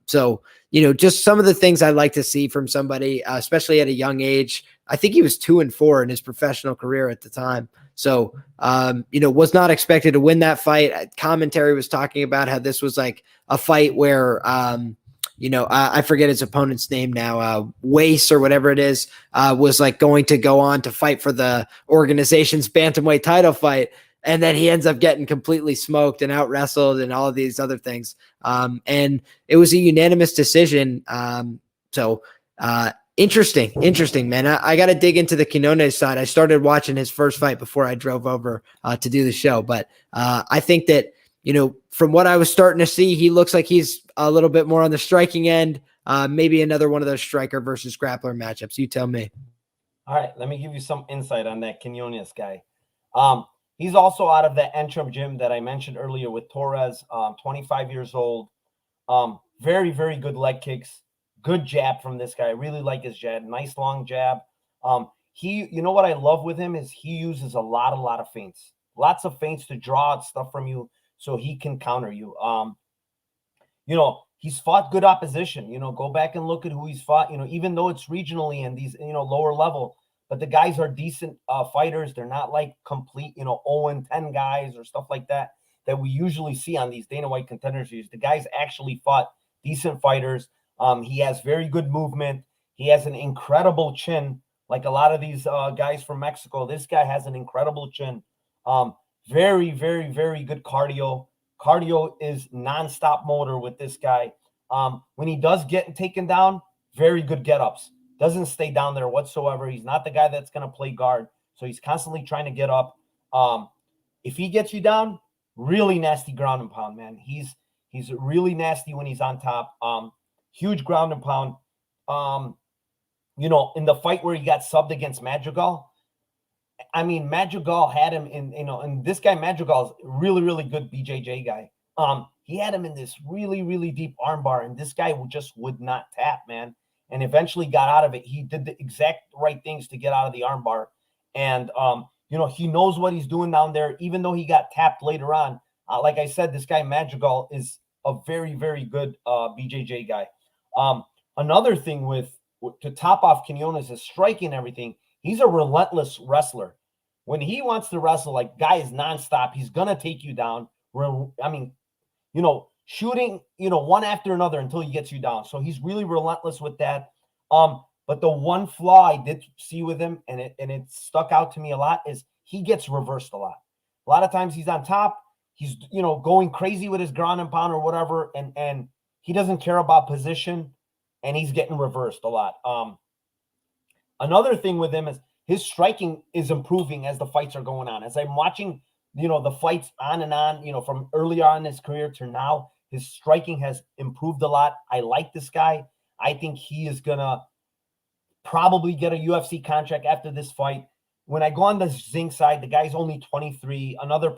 So, just some of the things I'd like to see from somebody, especially at a young age. I think he was 2-4 in his professional career at the time. So, was not expected to win that fight. Commentary was talking about how this was like a fight where, I forget his opponent's name now, Wace or whatever it is, was like going to go on to fight for the organization's bantamweight title fight. And then he ends up getting completely smoked and out wrestled and all of these other things. And it was a unanimous decision. Interesting, man. I got to dig into the Quinones side. I started watching his first fight before I drove over to do the show. But I think that, from what I was starting to see, he looks like he's a little bit more on the striking end. Maybe another one of those striker versus grappler matchups. You tell me. All right, let me give you some insight on that Kenyon guy. He's also out of the Entrum gym that I mentioned earlier with Torres, 25 years old. Very, very good leg kicks. Good jab from this guy. I really like his jab. Nice long jab. What I love with him is he uses a lot of feints. Lots of feints to draw out stuff from you so he can counter you. He's fought good opposition. Go back and look at who he's fought, even though it's regionally and these, lower level. But the guys are decent fighters. They're not like complete, 0-10 guys or stuff like that we usually see on these Dana White Contender Series. The guys actually fought decent fighters. He has very good movement. He has an incredible chin, like a lot of these guys from Mexico. This guy has an incredible chin. Very, very, very good cardio. Cardio is nonstop motor with this guy. When he does get taken down, very good get-ups. Doesn't stay down there whatsoever. He's not the guy that's going to play guard. So he's constantly trying to get up. If he gets you down, really nasty ground and pound, man. He's really nasty when he's on top. Huge ground and pound. In the fight where he got subbed against Madrigal, Madrigal had him and this guy Madrigal is really, really good BJJ guy. He had him in this really, really deep armbar, and this guy just would not tap, man. And eventually got out of it. He did the exact right things to get out of the armbar. And, he knows what he's doing down there, even though he got tapped later on. Like I said, this guy Madrigal is a very, very good BJJ guy. Another thing to top off Quinones is striking everything. He's a relentless wrestler. When he wants to wrestle, like guy is nonstop. He's going to take you down. Shooting, one after another until he gets you down. So he's really relentless with that. But the one flaw I did see with him, and it stuck out to me a lot, is he gets reversed a lot. A lot of times he's on top, he's going crazy with his ground and pound or whatever, and he doesn't care about position, and he's getting reversed a lot. Another thing with him is his striking is improving as the fights are going on. As I'm watching, the fights on and on, from earlier on in his career to now, his striking has improved a lot. I like this guy. I think he is going to probably get a UFC contract after this fight. When I go on the Zing side, the guy's only 23, another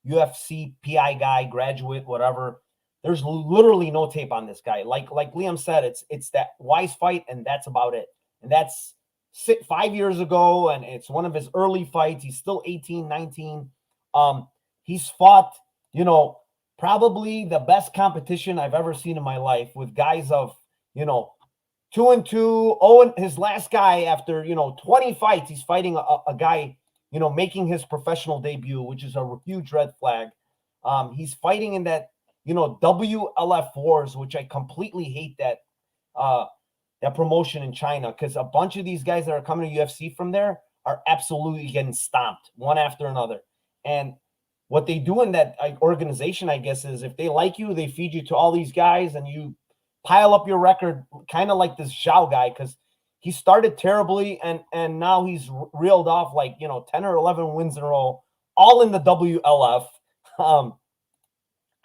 UFC PI guy, graduate, whatever. There's literally no tape on this guy. Like Liam said, it's that Wise fight, and that's about it. And that's 5 years ago, and it's one of his early fights. He's still 18, 19. He's fought, probably the best competition I've ever seen in my life with guys of, 2-2. Oh, and his last guy after, 20 fights, he's fighting a guy, making his professional debut, which is a huge red flag. He's fighting in that, WLF wars, which I completely hate that promotion in China, because a bunch of these guys that are coming to UFC from there are absolutely getting stomped one after another. And what they do in that organization, I guess, is if they like you, they feed you to all these guys and you pile up your record, kind of like this Zhao guy, because he started terribly and now he's reeled off 10 or 11 wins in a row, all in the WLF.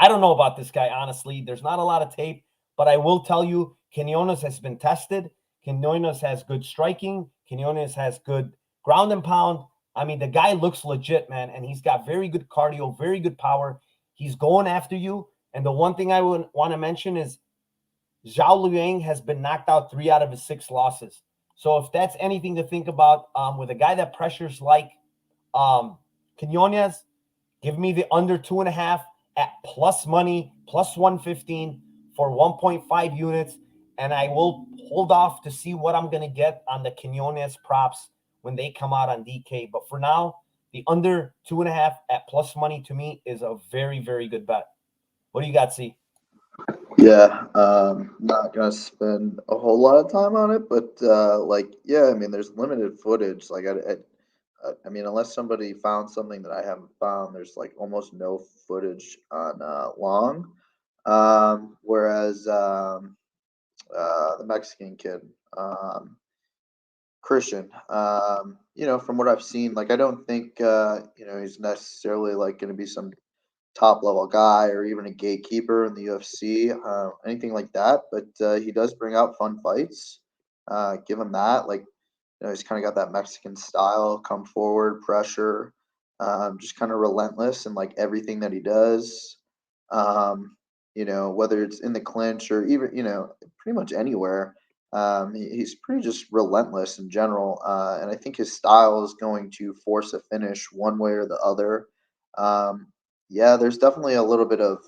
I don't know about this guy, honestly. There's not a lot of tape, but I will tell you, Kenyon has been tested. Kenyon has good striking. Kenyon has good ground and pound. I mean, the guy looks legit, man, and he's got very good cardio, very good power. He's going after you. And the one thing I would want to mention is Zhao Liang has been knocked out 3 out of his 6 losses. So if that's anything to think about with a guy that pressures like Kenyon, give me the under 2.5 at plus money, plus 115 for 1.5 units. And I will hold off to see what I'm going to get on the Kenyon props when they come out on DK. But for now, the under 2.5 at plus money to me is a very, very good bet. What do you got, C? Yeah, not gonna spend a whole lot of time on it, but I mean, there's limited footage. I mean, unless somebody found something that I haven't found, there's almost no footage on Long. Whereas the Mexican kid, Christian, from what I've seen, I don't think he's necessarily going to be some top level guy or even a gatekeeper in the UFC, anything like that. But he does bring out fun fights. Give him that. He's kind of got that Mexican style, come forward, pressure, just kind of relentless in everything that he does. Whether it's in the clinch or even, pretty much anywhere. He's pretty just relentless in general. And I think his style is going to force a finish one way or the other. Yeah, there's definitely a little bit of,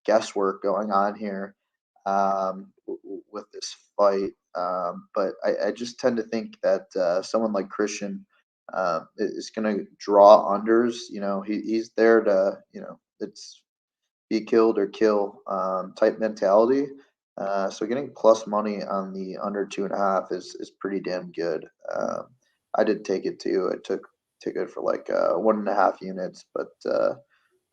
guesswork going on here with this fight. But I just tend to think that someone like Christian is going to draw unders. He's there to, it's be killed or kill type mentality. So getting plus money on the under 2.5 is pretty damn good. I did take it too. I took it for 1.5 units, but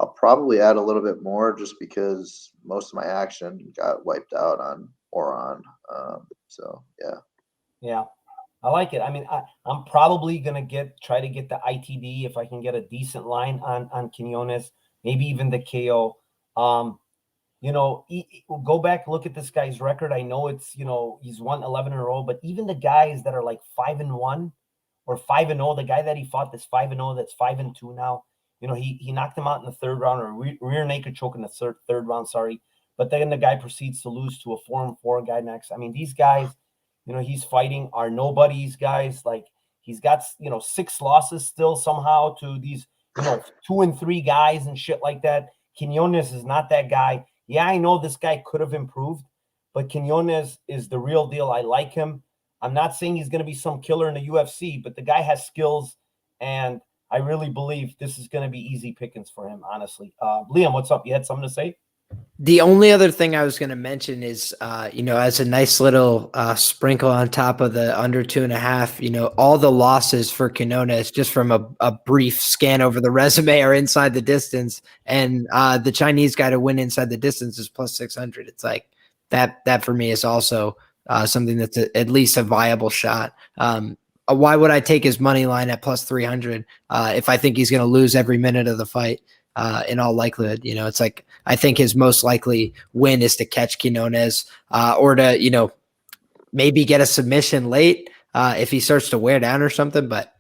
I'll probably add a little bit more just because most of my action got wiped out on Oron. So yeah. Yeah, I like it. I mean, I'm probably gonna try to get the ITD if I can get a decent line on Quinones, maybe even the KO. Go back, look at this guy's record. I know it's he's won 11 in a row, but even the guys that are 5-1 or 5-0, the guy that he fought that's 5-0, that's 5-2 now. He knocked him out in the 3rd round, or rear naked choke in the third round. Sorry, but then the guy proceeds to lose to a 4-4 guy next. I mean, these guys, he's fighting are nobody's guys. He's got 6 losses still somehow to these 2 and 3 guys and shit like that. Quinones is not that guy. Yeah, I know this guy could have improved, but Quinones is the real deal. I like him. I'm not saying he's going to be some killer in the UFC, but the guy has skills, and I really believe this is going to be easy pickings for him, honestly. Liam, what's up? You had something to say? The only other thing I was going to mention is, as a nice little sprinkle on top of the under 2.5, all the losses for Quinones, just from a brief scan over the resume, are inside the distance. And the Chinese guy to win inside the distance is plus 600. It's that for me is also something that's at least a viable shot. Why would I take his money line at plus 300 if I think he's going to lose every minute of the fight? In all likelihood, it's I think his most likely win is to catch Quinones or to, maybe get a submission late if he starts to wear down or something. But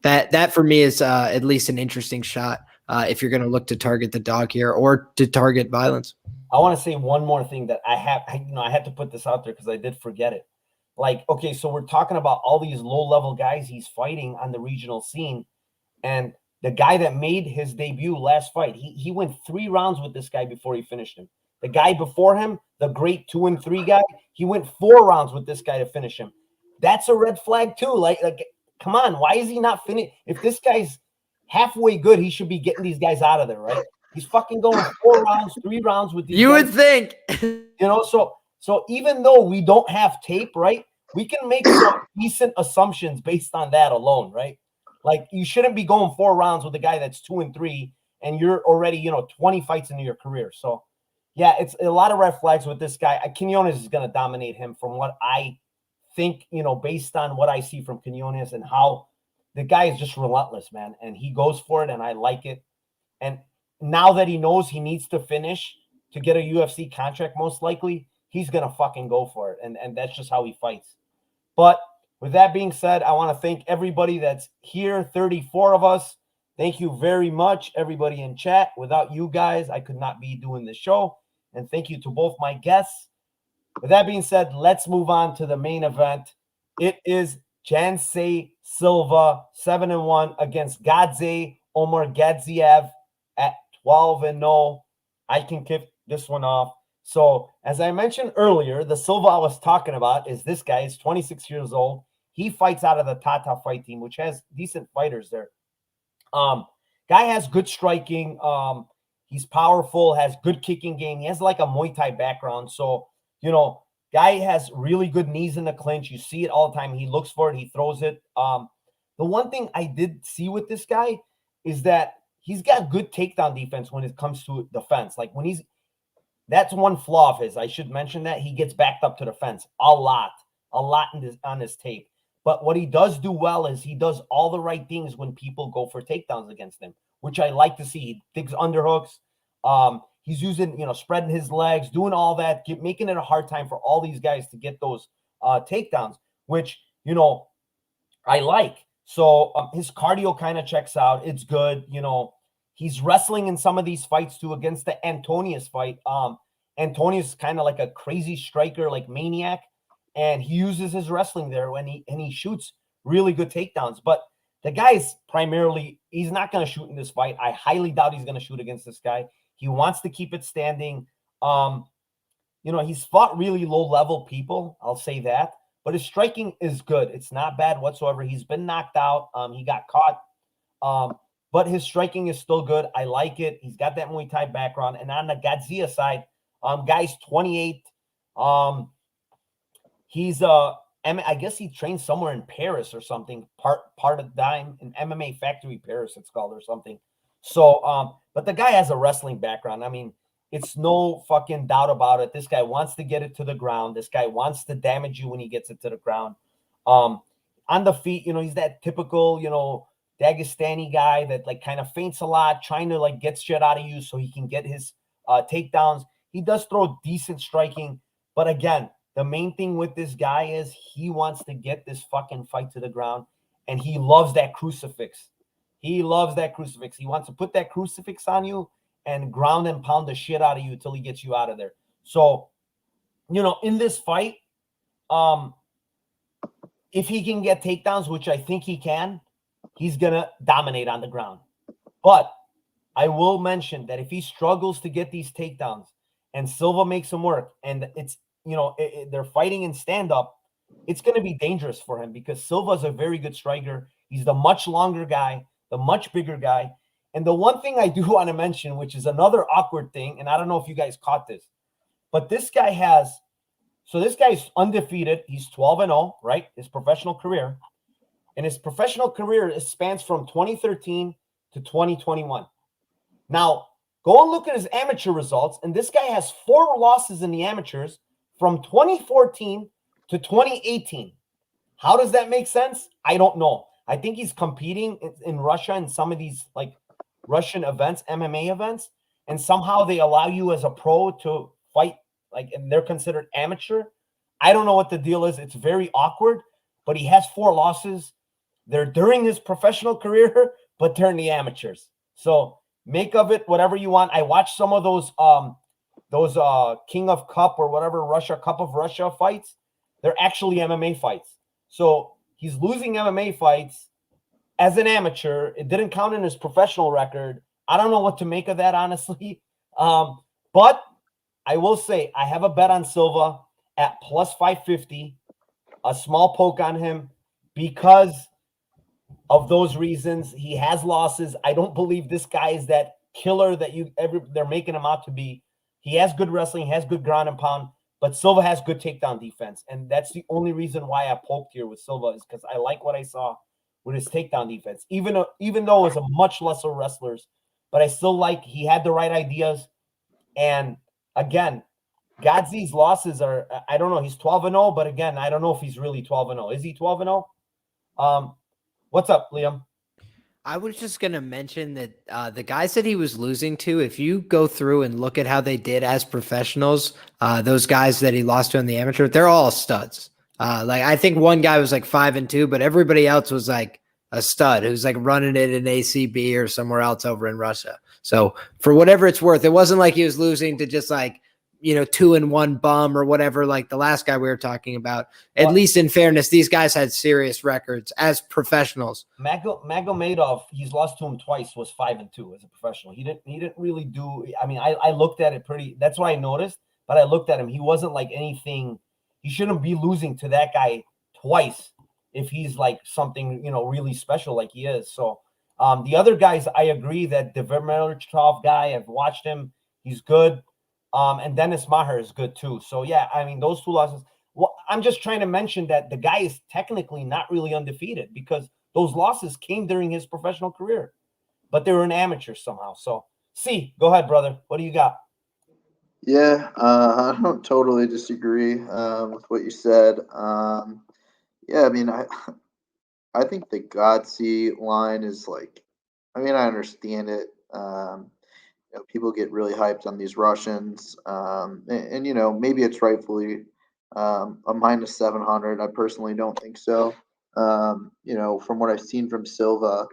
that for me is at least an interesting shot if you're going to look to target the dog here or to target violence. I want to say one more thing that I had to put this out there because I did forget it. Okay, so we're talking about all these low-level guys he's fighting on the regional scene, and the guy that made his debut last fight, he went 3 rounds with this guy before he finished him. The guy before him, the great 2 and 3 guy, he went 4 rounds with this guy to finish him. That's a red flag too. come on, why is he not finished? If this guy's halfway good, he should be getting these guys out of there, right? He's fucking going 4 rounds, 3 rounds with these You guys. would think. So even though we don't have tape, right, we can make some decent assumptions based on that alone, right? Like, you shouldn't be going 4 rounds with a guy that's 2-3 and you're already, 20 fights into your career. So, yeah, it's a lot of red flags with this guy. Kenyon is going to dominate him from what I think, based on what I see from Quinones and how the guy is just relentless, man. And he goes for it, and I like it. And now that he knows he needs to finish to get a UFC contract, most likely, he's going to fucking go for it. And that's just how he fights. But with that being said, I want to thank everybody that's here, 34 of us. Thank you very much, everybody in chat. Without you guys, I could not be doing this show. And thank you to both my guests. With that being said, let's move on to the main event. It is Jansei Silva, 7-1 against Gadze Omar Gadziev at 12-0. I can kick this one off. So, as I mentioned earlier, the Silva I was talking about is this guy. He's 26 years old. He fights out of the Tata fight team, which has decent fighters there. Guy has good striking. He's powerful, has good kicking game. He has like a Muay Thai background. So, guy has really good knees in the clinch. You see it all the time. He looks for it. He throws it. The one thing I did see with this guy is that he's got good takedown defense when it comes to the fence. Like that's one flaw of his. I should mention that he gets backed up to the fence a lot on his tape. But what he does do well is he does all the right things when people go for takedowns against him, which I like to see. He digs underhooks. He's using, spreading his legs, doing all that, making it a hard time for all these guys to get those takedowns, which, I like. So his cardio kind of checks out. It's good. He's wrestling in some of these fights too against the Antonius fight. Antonius is kind of like a crazy striker, like maniac. And he uses his wrestling there when he shoots really good takedowns. But the guy's primarily, he's not going to shoot in this fight. I highly doubt he's going to shoot against this guy. He wants to keep it standing. He's fought really low-level people. I'll say that. But his striking is good. It's not bad whatsoever. He's been knocked out. He got caught. But his striking is still good. I like it. He's got that Muay Thai background. And on the Gadzia side, guy's 28. He's I guess he trains somewhere in Paris or something, part of the time in MMA Factory Paris, it's called, or something. So, but the guy has a wrestling background. I mean, it's no fucking doubt about it. This guy wants to get it to the ground. This guy wants to damage you when he gets it to the ground. On the feet, he's that typical, Dagestani guy that like kind of feints a lot, trying to like get shit out of you so he can get his takedowns. He does throw decent striking, but again, the main thing with this guy is he wants to get this fucking fight to the ground, and he loves that crucifix. He loves that crucifix. He wants to put that crucifix on you and ground and pound the shit out of you till he gets you out of there. So, in this fight, if he can get takedowns, which I think he can, he's going to dominate on the ground. But I will mention that if he struggles to get these takedowns and Silva makes him work, and it's, they're fighting in stand-up, it's going to be dangerous for him because Silva's a very good striker. He's the much longer guy, the much bigger guy. And the one thing I do want to mention, which is another awkward thing, and I don't know if you guys caught this, but this guy's undefeated. He's 12-0, right? His professional career. And his professional career spans from 2013 to 2021. Now, go and look at his amateur results, and this guy has 4 losses in the amateurs from 2014 to 2018. How does that make sense? I don't know. I think he's competing in Russia in some of these like Russian events, MMA events, and somehow they allow you as a pro to fight, like, and they're considered amateur. I don't know what the deal is. It's very awkward, but he has 4 losses. They're during his professional career, but they're in the amateurs. So make of it whatever you want. I watched some of those King of Cup or whatever Cup of Russia fights. They're actually MMA fights. So he's losing MMA fights as an amateur. It didn't count in his professional record. I don't know what to make of that, honestly. But I will say I have a bet on Silva at plus 550, a small poke on him because of those reasons, he has losses. I don't believe this guy is that killer that they're making him out to be. He has good wrestling, has good ground and pound, but Silva has good takedown defense. And that's the only reason why I poked here with Silva, is because I like what I saw with his takedown defense. Even though it's a much lesser wrestlers, but I still like he had the right ideas. And again, Godzi's losses are, I don't know, he's 12-0, but again, I don't know if he's really 12-0. Is he 12-0? What's up, Liam? I was just going to mention that the guys that he was losing to, if you go through and look at how they did as professionals, those guys that he lost to in the amateur, they're all studs. Like I think one guy was like 5-2, but everybody else was like a stud who's like running it in ACB or somewhere else over in Russia. So for whatever it's worth, it wasn't like he was losing to just like, 2-1 bum or whatever, like the last guy we were talking about. At least in fairness, these guys had serious records as professionals. Magomedov, he's lost to him twice, was 5-2 as a professional. He didn't really do. I mean, I looked at it pretty. That's what I noticed. But I looked at him. He wasn't like anything. He shouldn't be losing to that guy twice if he's like something really special like he is. So the other guys, I agree that the Vermelchov guy, I've watched him. He's good. And Dennis Maher is good too. So yeah, I mean, those two losses. Well, I'm just trying to mention that the guy is technically not really undefeated because those losses came during his professional career, but they were an amateur somehow. So, go ahead, brother. What do you got? Yeah, I don't totally disagree with what you said. Yeah, I mean, I think the Godsey line is like, I mean, I understand it. People get really hyped on these Russians, and maybe it's rightfully a minus 700. I personally don't think so. From what I've seen from Silva,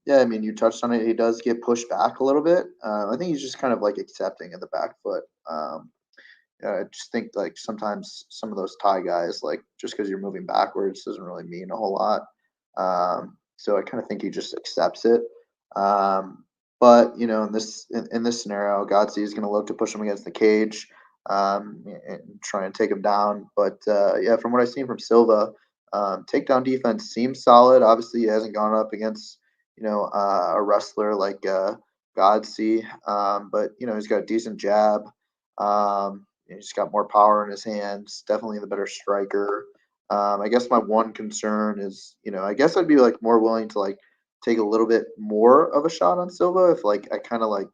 yeah, I mean, you touched on it. He does get pushed back a little bit. I think he's just kind of like accepting in the back foot. I just think like sometimes some of those Thai guys, like just because you're moving backwards doesn't really mean a whole lot. So I kind of think he just accepts it. But in this scenario, Godsey is going to look to push him against the cage, and try and take him down. But yeah, from what I've seen from Silva, takedown defense seems solid. Obviously, he hasn't gone up against a wrestler like Godsey, but he's got a decent jab. He's got more power in his hands. Definitely the better striker. I guess my one concern is, I guess I'd be like more willing to like take a little bit more of a shot on Silva if like I kind of like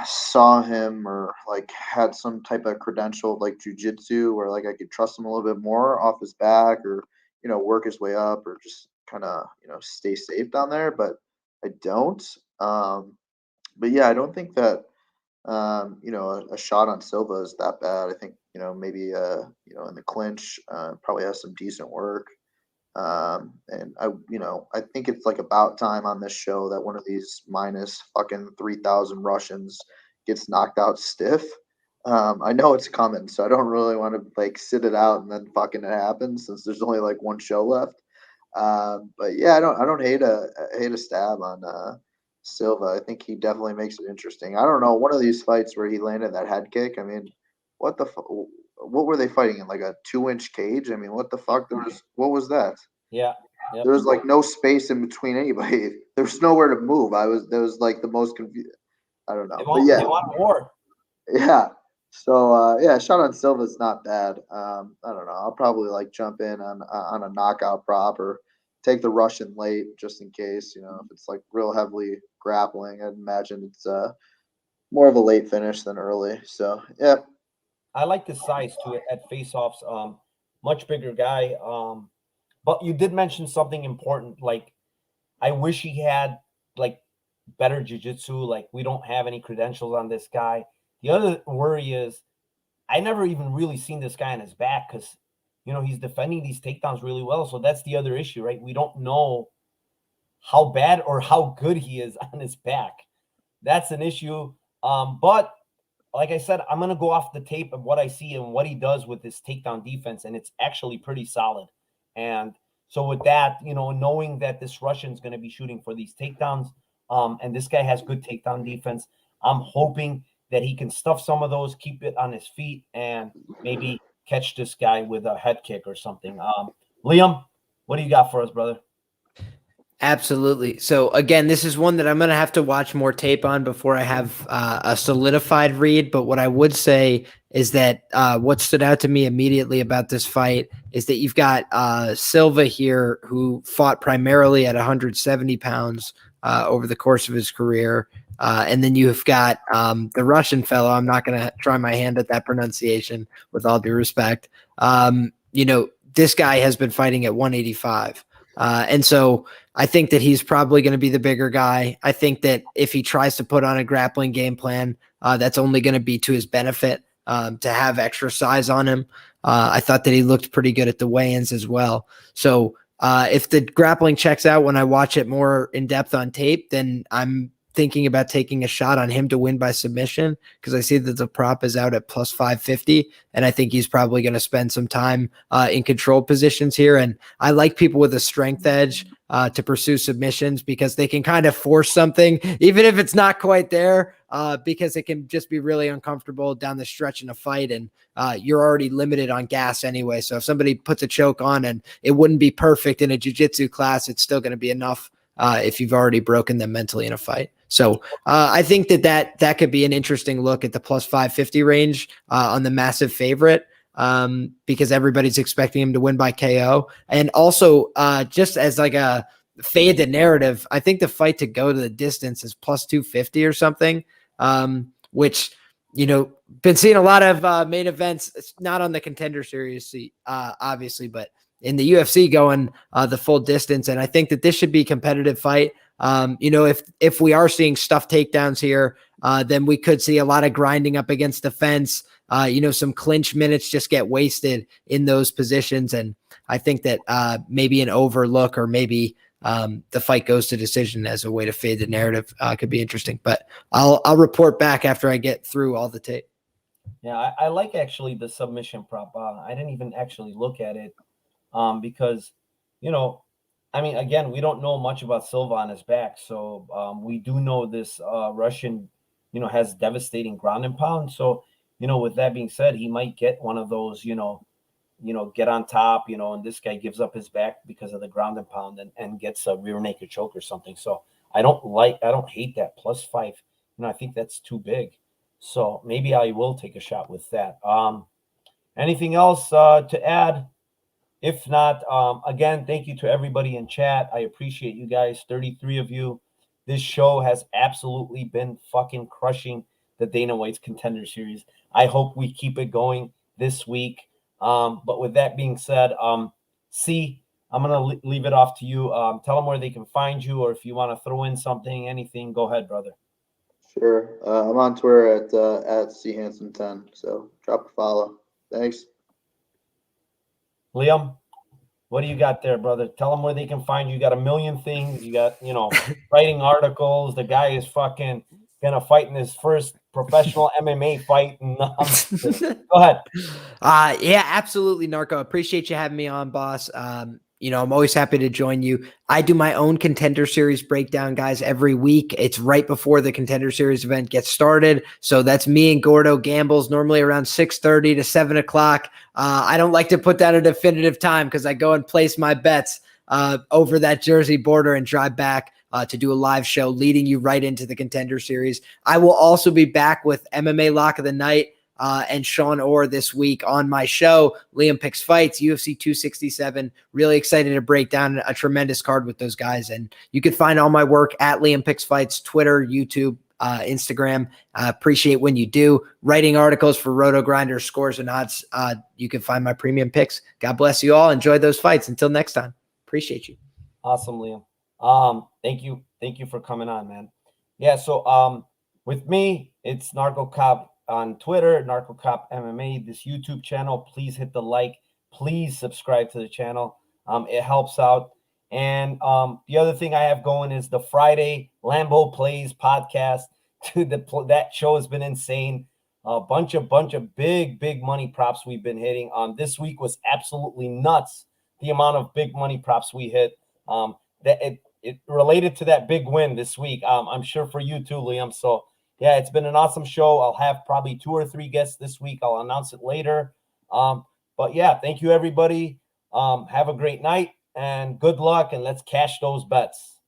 saw him or like had some type of credential like jujitsu where like I could trust him a little bit more off his back or work his way up or just kind of stay safe down there, but I don't. But yeah, I don't think that a shot on Silva is that bad. I think maybe in the clinch probably has some decent work. And I think it's like about time on this show that one of these minus fucking 3,000 Russians gets knocked out stiff. I know it's coming, so I don't really want to like sit it out and then fucking it happens since there's only like one show left. But yeah, I don't hate a stab on Silva. I think he definitely makes it interesting. I don't know, one of these fights where he landed that head kick. I mean, what were they fighting in, like a 2-inch cage? I mean, what the fuck? What was that? Yeah. Yep. There was like no space in between anybody. There was nowhere to move. There was like the most confused. I don't know. They but yeah, want war. Yeah. So yeah, shot on Silva's not bad. I don't know. I'll probably like jump in on a knockout prop or take the Russian late just in case. If it's like real heavily grappling, I'd imagine it's more of a late finish than early. So yeah. I like the size to it at face-offs. Much bigger guy. But you did mention something important. Like, I wish he had like better jiu-jitsu. Like, we don't have any credentials on this guy. The other worry is I never even really seen this guy on his back because he's defending these takedowns really well. So that's the other issue, right? We don't know how bad or how good he is on his back. That's an issue. But like I said, I'm going to go off the tape of what I see and what he does with his takedown defense, and it's actually pretty solid. And so with that, knowing that this Russian's going to be shooting for these takedowns, and this guy has good takedown defense, I'm hoping that he can stuff some of those, keep it on his feet, and maybe catch this guy with a head kick or something. Liam, what do you got for us, brother? Absolutely. So again, this is one that I'm going to have to watch more tape on before I have a solidified read. But what I would say is that what stood out to me immediately about this fight is that you've got Silva here, who fought primarily at 170 pounds over the course of his career. And then you've got the Russian fellow. I'm not going to try my hand at that pronunciation with all due respect. This guy has been fighting at 185. And so I think that he's probably going to be the bigger guy. I think that if he tries to put on a grappling game plan, that's only going to be to his benefit to have extra size on him. I thought that he looked pretty good at the weigh-ins as well. So if the grappling checks out when I watch it more in depth on tape, then I'm thinking about taking a shot on him to win by submission because I see that the prop is out at plus 550, and I think he's probably going to spend some time in control positions here. And I like people with a strength edge to pursue submissions because they can kind of force something, even if it's not quite there, because it can just be really uncomfortable down the stretch in a fight. And you're already limited on gas anyway. So if somebody puts a choke on and it wouldn't be perfect in a jiu-jitsu class, it's still going to be enough if you've already broken them mentally in a fight. So I think that could be an interesting look at the plus 550 range on the massive favorite because everybody's expecting him to win by KO. And also just as like a fade the narrative, I think the fight to go to the distance is plus 250 or something, which, been seeing a lot of main events. It's not on the Contender Series, obviously, but in the UFC going the full distance. And I think that this should be a competitive fight. If we are seeing stuffed takedowns here, then we could see a lot of grinding up against the fence. Some clinch minutes just get wasted in those positions. And I think that maybe an overlook or maybe the fight goes to decision as a way to fade the narrative could be interesting. But I'll report back after I get through all the tape. Yeah, I like actually the submission prop. I didn't even actually look at it because, again, we don't know much about Silva on his back. So we do know this Russian, has devastating ground and pound. So, with that being said, he might get one of those, get on top, and this guy gives up his back because of the ground and pound and gets a rear naked choke or something. So I don't hate that plus 5. I think that's too big. So maybe I will take a shot with that. Anything else to add? If not, again, thank you to everybody in chat. I appreciate you guys, 33 of you. This show has absolutely been fucking crushing the Dana White's Contender Series. I hope we keep it going this week. But with that being said, C, I'm going to leave it off to you. Tell them where they can find you, or if you want to throw in something, anything, go ahead, brother. Sure. I'm on Twitter at CHanson10, so drop a follow. Thanks. Liam, what do you got there, brother? Tell them where they can find you. You got a million things. You got, writing articles. The guy is fucking going to fight in his first professional MMA fight. And, go ahead. Yeah, absolutely, Narco. Appreciate you having me on, boss. I'm always happy to join you. I do my own Contender Series breakdown, guys, every week. It's right before the Contender Series event gets started. So that's me and Gordo Gambles, normally around 6:30 to 7 o'clock. I don't like to put down a definitive time because I go and place my bets over that Jersey border and drive back to do a live show leading you right into the Contender Series. I will also be back with MMA Lock of the Night and Sean Orr this week on my show, Liam Picks Fights, UFC 267. Really excited to break down a tremendous card with those guys. And you can find all my work at Liam Picks Fights, Twitter, YouTube, Instagram. Appreciate when you do. Writing articles for Roto Grinder, Scores and Odds. You can find my premium picks. God bless you all. Enjoy those fights. Until next time. Appreciate you. Awesome, Liam. Thank you. Thank you for coming on, man. Yeah, so with me, it's Narco Cop on Twitter, Narco Cop MMA, this YouTube channel. Please hit the like. Please subscribe to the channel. It helps out. And the other thing I have going is the Friday Lambo Plays podcast. That show has been insane. A bunch of big money props we've been hitting. This week was absolutely nuts. The amount of big money props we hit. That it related to that big win this week. I'm sure for you too, Liam. So yeah, it's been an awesome show. I'll have probably 2 or 3 guests this week. I'll announce it later. But yeah, thank you everybody. Have a great night. and good luck, and let's cash those bets.